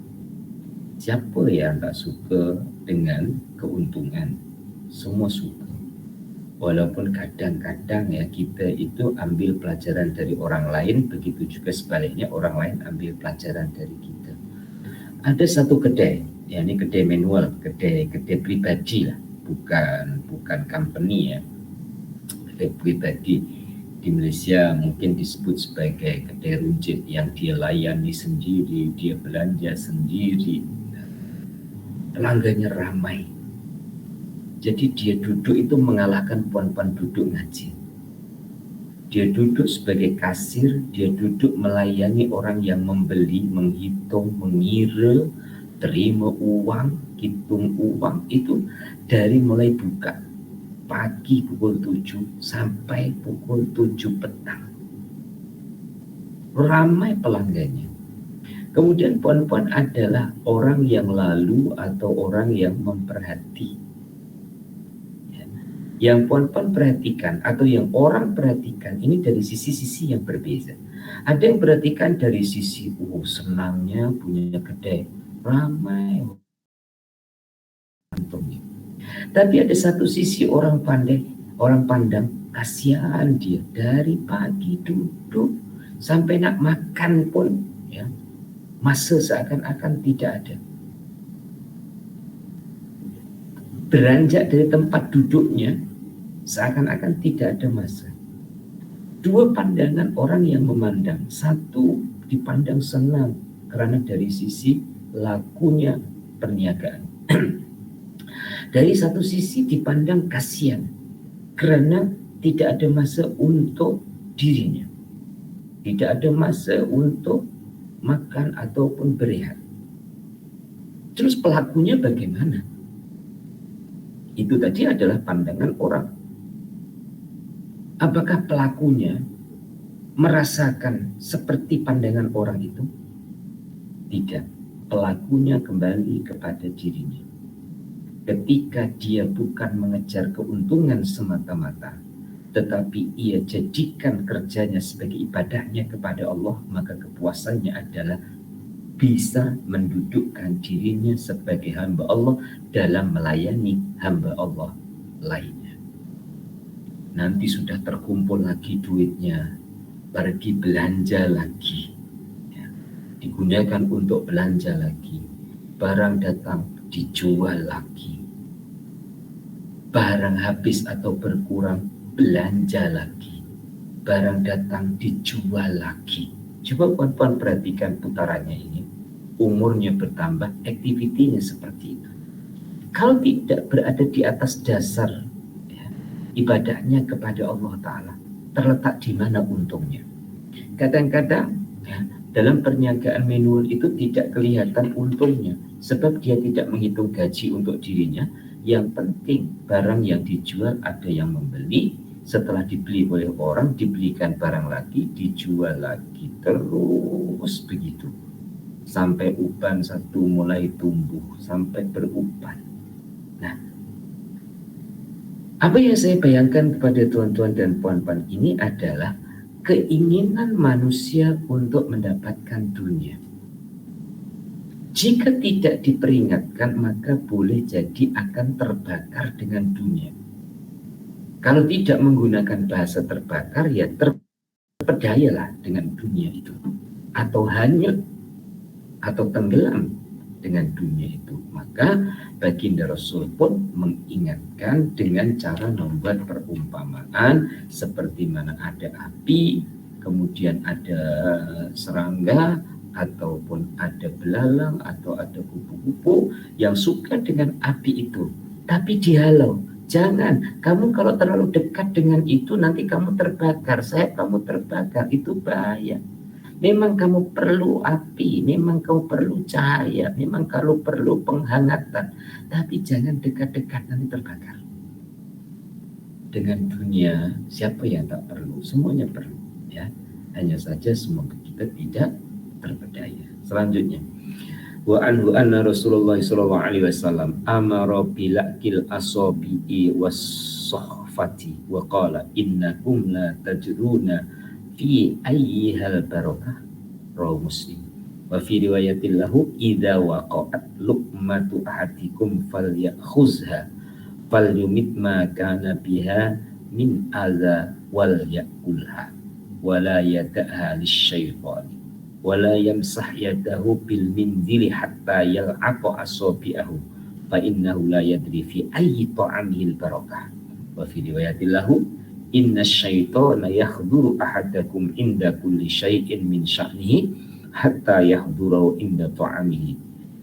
Siapa yang tak suka dengan keuntungan? Semua suka. Walaupun kadang-kadang ya kita itu ambil pelajaran dari orang lain, begitu juga sebaliknya orang lain ambil pelajaran dari kita. Ada satu kedai, ya ini kedai manual, kedai pribadi lah, bukan company ya, kedai pribadi. Di Malaysia mungkin disebut sebagai kedai runcit, yang dia layani sendiri, dia belanja sendiri, pelanggannya ramai. Jadi dia duduk itu mengalahkan puan-puan duduk ngaji. Dia duduk sebagai kasir, dia duduk melayani orang yang membeli, menghitung, mengira, terima uang, hitung uang, itu dari mulai buka pagi pukul 7 sampai pukul 7 petang. Ramai pelanggannya. Kemudian puan-puan adalah orang yang lalu atau orang yang memperhati. Yang puan-puan perhatikan atau yang orang perhatikan ini dari sisi-sisi yang berbeda. Ada yang perhatikan dari sisi senangnya punya kedai, ramai kantongnya. Tapi ada satu sisi orang pandang, kasihan dia dari pagi duduk sampai nak makan pun ya, masa seakan-akan tidak ada. Beranjak dari tempat duduknya seakan-akan tidak ada masa. Dua pandangan orang yang memandang. Satu dipandang senang karena dari sisi lakunya perniagaan. Dari satu sisi dipandang kasihan karena tidak ada masa untuk dirinya. Tidak ada masa untuk makan ataupun berehat. Terus pelakunya bagaimana? Itu tadi adalah pandangan orang. Apakah pelakunya merasakan seperti pandangan orang itu? Tidak. Pelakunya kembali kepada dirinya. Ketika dia bukan mengejar keuntungan semata-mata, tetapi ia jadikan kerjanya sebagai ibadahnya kepada Allah, maka kepuasannya adalah bisa mendudukkan dirinya sebagai hamba Allah dalam melayani hamba Allah lainnya. Nanti sudah terkumpul lagi duitnya, pergi belanja lagi, ya, digunakan untuk belanja lagi, barang datang dijual lagi, barang habis atau berkurang belanja lagi. barang datang dijual lagi. Coba puan-puan perhatikan putarannya ini. Umurnya bertambah, aktivitinya seperti itu. Kalau tidak berada di atas dasar ya, ibadahnya kepada Allah Ta'ala, terletak di mana untungnya? Kadang-kadang ya, dalam perniagaan manual itu tidak kelihatan untungnya, sebab dia tidak menghitung gaji untuk dirinya. Yang penting barang yang dijual ada yang membeli, setelah dibeli oleh orang, dibelikan barang lagi, dijual lagi, terus begitu. Sampai uban satu mulai tumbuh, sampai beruban. Nah, apa yang saya bayangkan kepada tuan-tuan dan puan-puan ini adalah keinginan manusia untuk mendapatkan dunia. Jika tidak diperingatkan, maka boleh jadi akan terbakar dengan dunia. Kalau tidak menggunakan bahasa terbakar, ya terpedayalah dengan dunia itu. Atau hanyut, atau tenggelam dengan dunia itu. Maka baginda Rasul pun mengingatkan dengan cara membuat perumpamaan seperti mana ada api, kemudian ada serangga, ataupun ada belalang, atau ada kupu-kupu yang suka dengan api itu, tapi dihalau. Jangan, kamu kalau terlalu dekat dengan itu nanti kamu terbakar, kamu terbakar, itu bahaya. Memang kamu perlu api, memang kamu perlu cahaya, memang kamu perlu penghangatan, tapi jangan dekat-dekat, nanti terbakar. Dengan dunia, siapa yang tak perlu? Semuanya perlu, ya. Hanya saja semoga kita tidak terpedaya. Selanjutnya, wa anhu anna Rasulullah sallallahu alaihi wasallam amara bilakil asabi'i was-sohfati wa qala innakum la tajruna fi ayyihal barakah, rawahu Muslim. Wa fi riwayatin lahu idza waqa'at luqmatu ahadikum falyakhuzha falyumit ma kana biha min adza wal yakulha wa la yad'ha lisyaitani wa la yamsah yadahu bil mindili hatta yal'aqa asabi'ahu fa innahu la yadri fi ayyi ta'amil barakah. Wa fi riwayatin lahu inna syaitana yakhduru ahadakum inda kulli syai'in min sya'nihi hatta yakhduru inda ta'amihi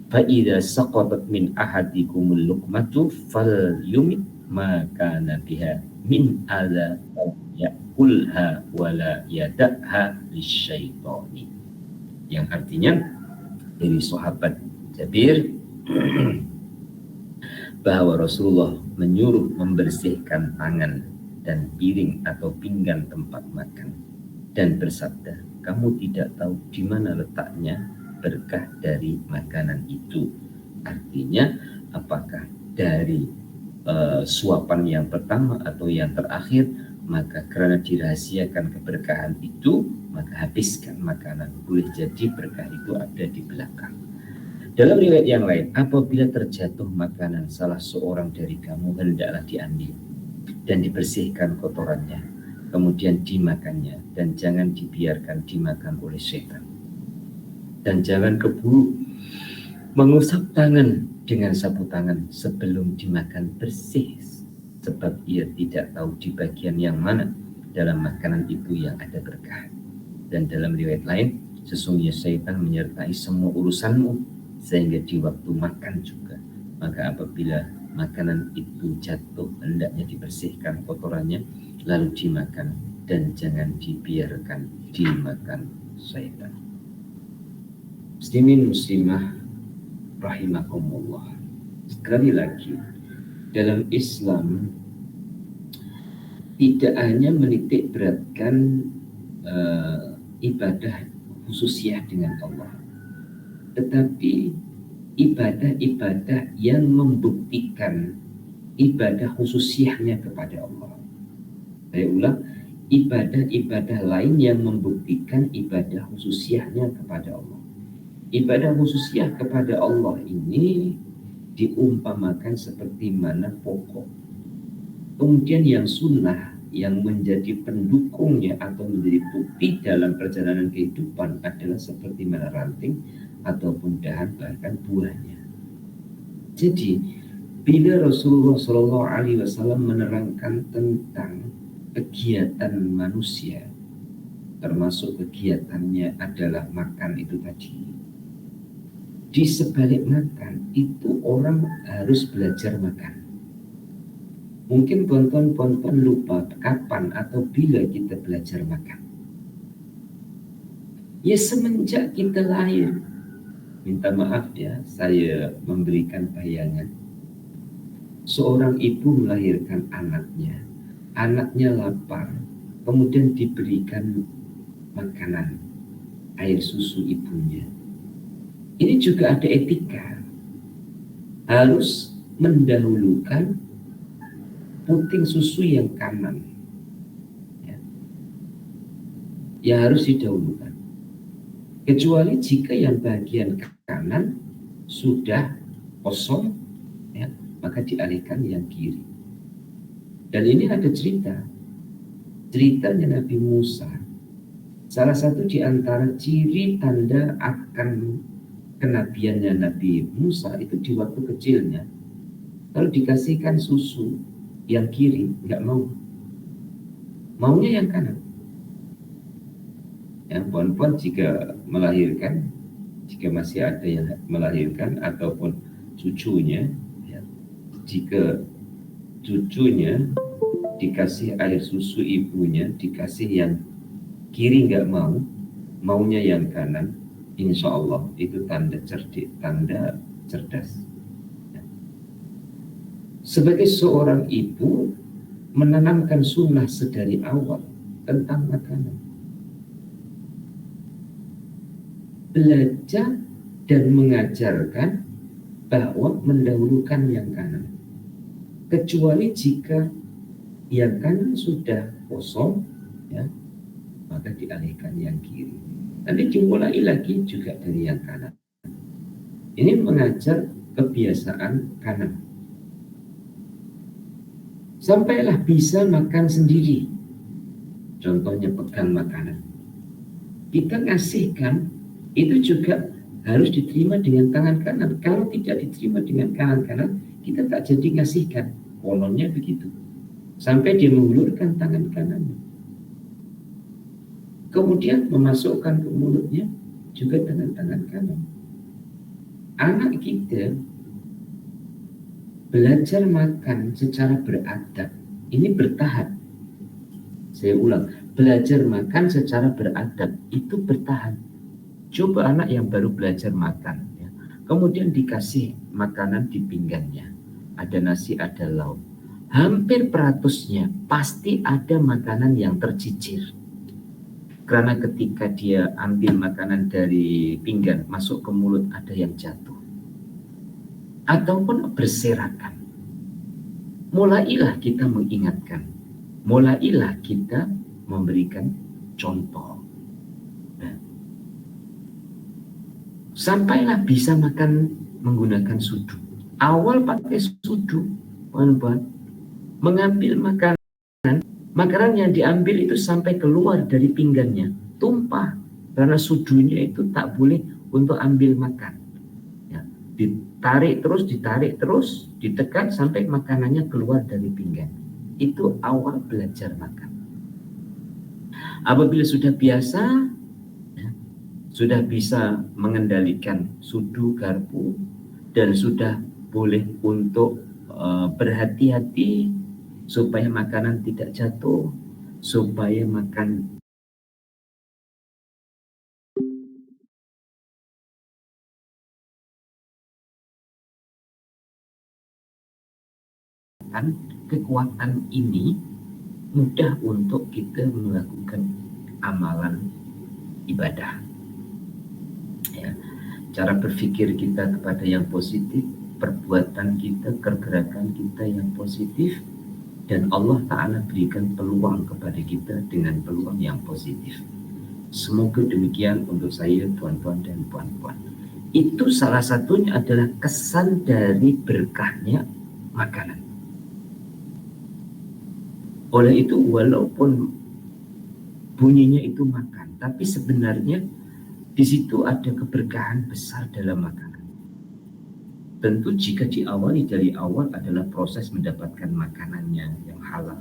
fa idza saqatat min ahadikumul luqmatu falyumit ma kana biha min adza yakulha wa la yada'ha lisyaitani. Yang artinya dari sahabat Jabir bahwa Rasulullah menyuruh membersihkan tangan dan piring atau pinggan tempat makan dan bersabda, kamu tidak tahu di mana letaknya berkah dari makanan itu. Artinya apakah dari suapan yang pertama atau yang terakhir, maka karena dirahasiakan keberkahan itu, maka habiskan makanan. Boleh jadi berkah itu ada di belakang. Dalam riwayat yang lain, apabila terjatuh makanan salah seorang dari kamu, hendaklah diambil dan dibersihkan kotorannya, kemudian dimakannya, dan jangan dibiarkan dimakan oleh setan. Dan jangan keburu mengusap tangan dengan sapu tangan sebelum dimakan bersih, sebab ia tidak tahu di bagian yang mana dalam makanan itu yang ada berkah. Dan dalam riwayat lain, sesungguhnya setan menyertai semua urusanmu sehingga di waktu makan juga. Maka apabila makanan itu jatuh, hendaknya dibersihkan kotorannya lalu dimakan, dan jangan dibiarkan dimakan setan. Muslimin muslimah rahimakumullah. Sekali lagi, dalam Islam tidak hanya menitik beratkan ibadah khususiyah dengan Allah, tetapi ibadah-ibadah yang membuktikan ibadah khususiyahnya kepada Allah. Saya ulang, ibadah-ibadah lain yang membuktikan ibadah khususiyahnya kepada Allah. Ibadah khususiyah kepada Allah ini diumpamakan seperti mana pokok. Kemudian yang sunnah, yang menjadi pendukungnya atau menjadi bukti dalam perjalanan kehidupan adalah seperti mana ranting ataupun dahan, bahkan buahnya. Jadi bila Rasulullah SAW menerangkan tentang kegiatan manusia termasuk kegiatannya adalah makan itu tadi. Di sebalik makan itu orang harus belajar makan. Mungkin tonton lupa kapan atau bila kita belajar makan. Ya semenjak kita lahir. Minta maaf ya, saya memberikan bayangan. Seorang ibu melahirkan anaknya. Anaknya lapar, kemudian diberikan makanan, air susu ibunya. Ini juga ada etika. Harus mendahulukan puting susu yang kanan. Ya harus didahulukan. Kecuali jika yang bagian kanan sudah kosong, ya, maka dialihkan yang kiri. Dan ini ada ceritanya Nabi Musa. Salah satu di antara ciri tanda akan kenabiannya Nabi Musa itu di waktu kecilnya, kalau dikasihkan susu yang kiri nggak mau, maunya yang kanan. Yang perempuan jika melahirkan, jika masih ada yang melahirkan ataupun cucunya, ya, jika cucunya dikasih air susu ibunya, dikasih yang kiri nggak mau, maunya yang kanan, insya Allah itu tanda cerdas. Sebagai seorang ibu menanamkan sunnah sedari awal tentang makanan, belajar dan mengajarkan bahwa mendahulukan yang kanan, kecuali jika yang kanan sudah kosong, ya, maka dialihkan yang kiri. Nanti dimulai lagi juga dari yang kanan. Ini mengajar kebiasaan kanan. Sampailah bisa makan sendiri. Contohnya pegang makanan. Kita ngasihkan, itu juga harus diterima dengan tangan kanan. Kalau tidak diterima dengan tangan kanan, kita tak jadi ngasihkan. Kononnya begitu. Sampai dia mengulurkan tangan kanannya. Kemudian memasukkan ke mulutnya juga dengan tangan kanan. Anak kita belajar makan secara beradab. Ini bertahap. Saya ulang, belajar makan secara beradab itu bertahap. Coba anak yang baru belajar makan, ya, kemudian dikasih makanan di pinggannya, ada nasi, ada lauk. Hampir peratusnya pasti ada makanan yang tercicir. Karena ketika dia ambil makanan dari pinggan masuk ke mulut ada yang jatuh. Ataupun berserakan. Mulailah kita mengingatkan. Mulailah kita memberikan contoh. Nah, sampailah bisa makan menggunakan sudu. Awal pakai sudu, kawan-kawan, mengambil makanan yang diambil itu sampai keluar dari pinggannya, tumpah, karena sudunya itu tak boleh untuk ambil makan. Ya, ditarik terus, ditekan sampai makanannya keluar dari pinggan. Itu awal belajar makan. Apabila sudah biasa, ya, sudah bisa mengendalikan sudu garpu dan sudah boleh untuk berhati-hati supaya makanan tidak jatuh, supaya makan kekuatan ini mudah untuk kita melakukan amalan ibadah. Ya, cara berpikir kita kepada yang positif, perbuatan kita, pergerakan kita yang positif, dan Allah Ta'ala berikan peluang kepada kita dengan peluang yang positif. Semoga demikian untuk saya, tuan-tuan dan puan-puan. Itu salah satunya adalah kesan dari berkahnya makanan. Oleh itu, walaupun bunyinya itu makan, tapi sebenarnya di situ ada keberkahan besar dalam makanan. Tentu jika diawali dari awal adalah proses mendapatkan makanannya yang halal.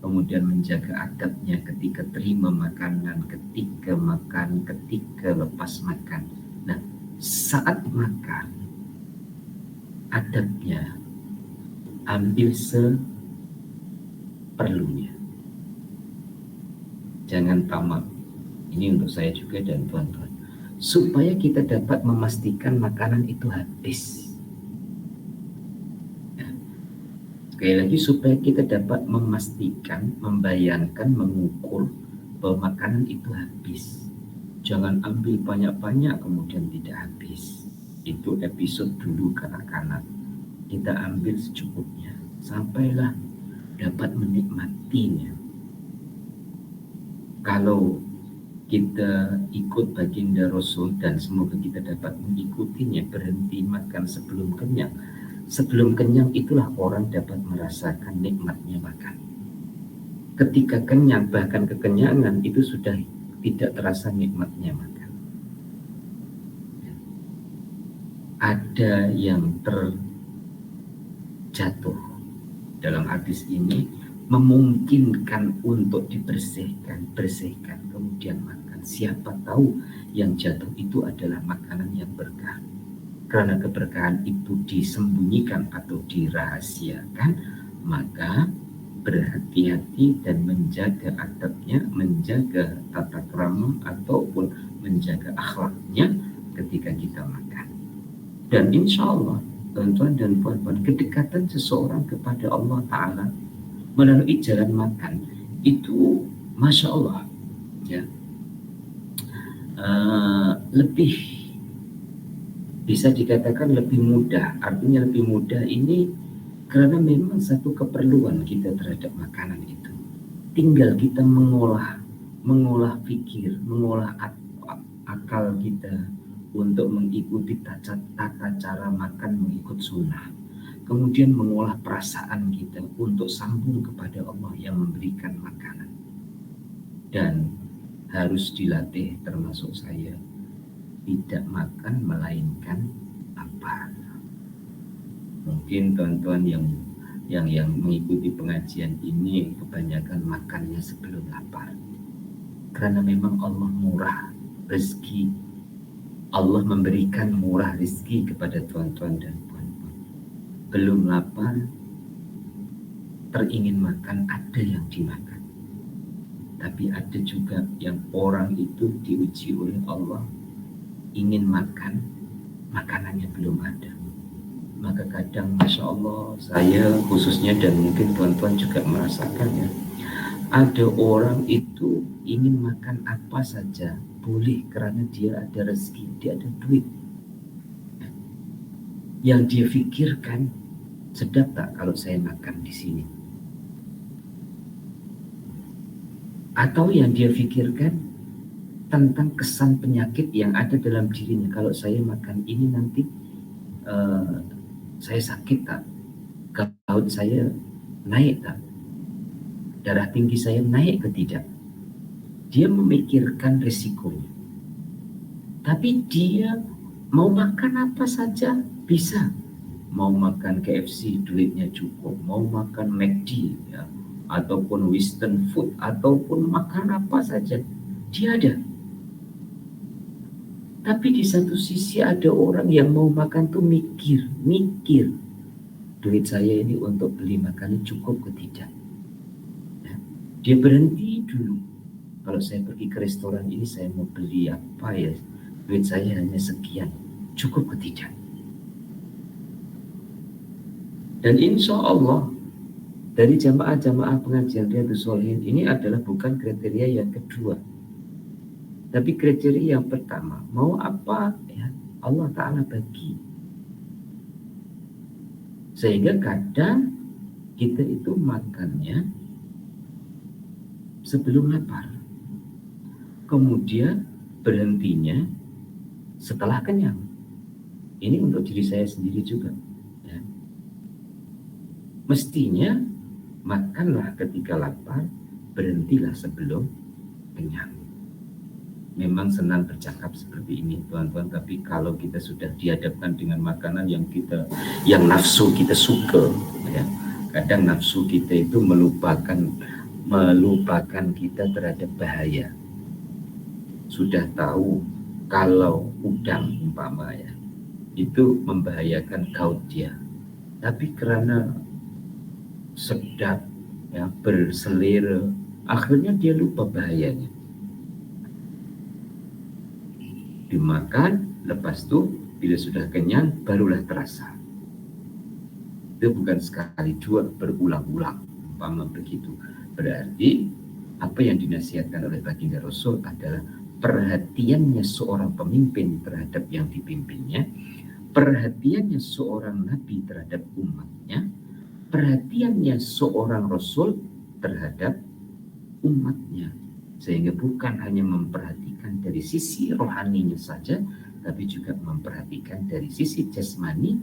kemudian menjaga adabnya ketika terima makanan, ketika makan, ketika lepas makan. Nah, saat makan, adabnya ambil seperlunya. Jangan tamak. Ini untuk saya juga dan tuan-tuan. Supaya kita dapat memastikan makanan itu habis. Sekali lagi, supaya kita dapat memastikan, membayangkan, mengukur bahwa makanan itu habis. Jangan ambil banyak-banyak kemudian tidak habis. Itu episode dulu kanak-kanak. Kita ambil secukupnya, sampailah dapat menikmatinya. Kalau kita ikut baginda Rasul dan semoga kita dapat mengikutinya, berhenti makan sebelum kenyang. Sebelum kenyang itulah orang dapat merasakan nikmatnya makan. Ketika kenyang, bahkan kekenyangan, itu sudah tidak terasa nikmatnya makan. Ada yang terjatuh dalam hadis ini, memungkinkan untuk bersihkan, kemudian makan. Siapa tahu yang jatuh itu adalah makanan yang berkah. Karena keberkahan itu disembunyikan atau dirahasiakan, maka berhati-hati dan menjaga adabnya, menjaga tata krama ataupun menjaga akhlaknya ketika kita makan. Dan insya Allah, tuan-tuan dan puan-puan, kedekatan seseorang kepada Allah Ta'ala melalui jalan makan itu, Masya Allah, ya, lebih bisa dikatakan lebih mudah. Artinya lebih mudah ini karena memang satu keperluan kita terhadap makanan itu. Tinggal kita mengolah pikir, mengolah akal kita untuk mengikuti tata cara makan mengikut sunnah. Kemudian mengolah perasaan kita untuk sambung kepada Allah yang memberikan makanan. Dan harus dilatih, termasuk saya, tidak makan melainkan lapar. Mungkin tuan-tuan yang mengikuti pengajian ini kebanyakan makannya sebelum lapar. Karena memang Allah murah rezeki. Allah memberikan murah rezeki kepada tuan-tuan dan puan-puan. Belum lapar, teringin makan, ada yang dimakan. Tapi ada juga yang orang itu diuji oleh Allah, ingin makan, makanannya belum ada. Maka kadang Masya Allah, saya khususnya dan mungkin tuan-tuan juga merasakannya, ada orang itu ingin makan apa saja boleh karena dia ada rezeki, dia ada duit. Yang dia pikirkan, sedap tak kalau saya makan di sini? Atau yang dia pikirkan tentang kesan penyakit yang ada dalam dirinya. Kalau saya makan ini nanti saya sakit tak? Gout saya naik tak? Darah tinggi saya naik ke tidak? Dia memikirkan risikonya. Tapi dia mau makan apa saja bisa. Mau makan KFC duitnya cukup, mau makan McD ya, ataupun Western food, ataupun makan apa saja dia ada. Tapi di satu sisi ada orang yang mau makan tuh mikir. Duit saya ini untuk beli makanan cukup ke tidak? Ya. Dia berhenti dulu. Kalau saya pergi ke restoran ini saya mau beli apa ya? Duit saya hanya sekian. Cukup ke tidak? Dan insya Allah dari jamaah-jamaah pengajian Riyadhus Shalihin ini adalah bukan kriteria yang kedua. Tapi kriteria yang pertama, mau apa ya Allah Ta'ala bagi. Sehingga kadang kita itu makannya sebelum lapar. Kemudian berhentinya setelah kenyang. Ini untuk diri saya sendiri juga. Ya. Mestinya makanlah ketika lapar, berhentilah sebelum kenyang. Memang senang bercakap seperti ini tuan-tuan, tapi kalau kita sudah dihadapkan dengan makanan yang nafsu kita suka, ya, kadang nafsu kita itu melupakan melupakan kita terhadap bahaya. Sudah tahu kalau udang umpama ya, itu membahayakan kaut dia, tapi karena sedap ya, berselera, akhirnya dia lupa bahayanya. Dimakan, lepas itu bila sudah kenyang barulah terasa. Itu bukan sekali dua, berulang-ulang umpama begitu. Berarti apa yang dinasihatkan oleh baginda Rasul adalah perhatiannya seorang pemimpin terhadap yang dipimpinnya, perhatiannya seorang nabi terhadap umatnya, perhatiannya seorang rasul terhadap umatnya. Sehingga bukan hanya memperhatikan dari sisi rohaninya saja, tapi juga memperhatikan dari sisi jasmani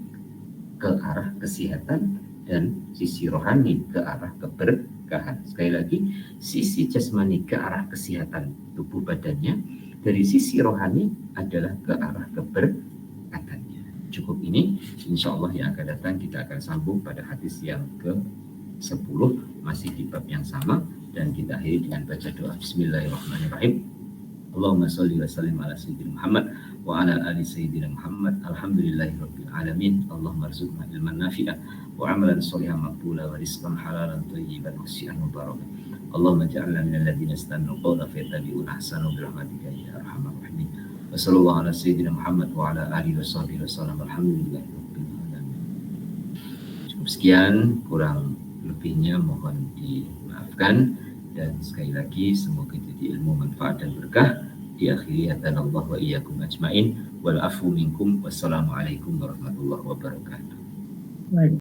ke arah kesehatan dan sisi rohani ke arah keberkahan. Sekali lagi, sisi jasmani ke arah kesehatan tubuh badannya, dari sisi rohani adalah ke arah keberkahannya. Cukup ini, insya Allah yang akan datang kita akan sambung pada hadis yang ke-10, masih di bab yang sama, dan kita akhiri dengan baca doa. Bismillahirrahmanirrahim. Allahumma sholli wa sallim ala sayyidina Muhammad wa ala ali sayyidina Muhammad. Alhamdulillahirabbil alamin. Allahumma arzuqna ilman nafi'an wa amalan sholihan maqbula wa rizqan halalan thayyiban wa wasi'an mubarakan. Allahumma ja'alna minal ladzina istami'u qawla fayattabi'una ahsanahu bi rahmatika ya arhamar rahimin. Wa sallallahu ala sayyidina Muhammad wa ala alihi washabbihi wasallam. Alhamdulillahirabbil alamin. Cukup sekian, kurang lebihnya mohon dimaafkan. Dan sekali lagi semoga jadi ilmu manfaat dan berkah. Diakhiri hadanallahu wa iyyakum ajmain wal afu minkum. Wassalamualaikum warahmatullahi wabarakatuh.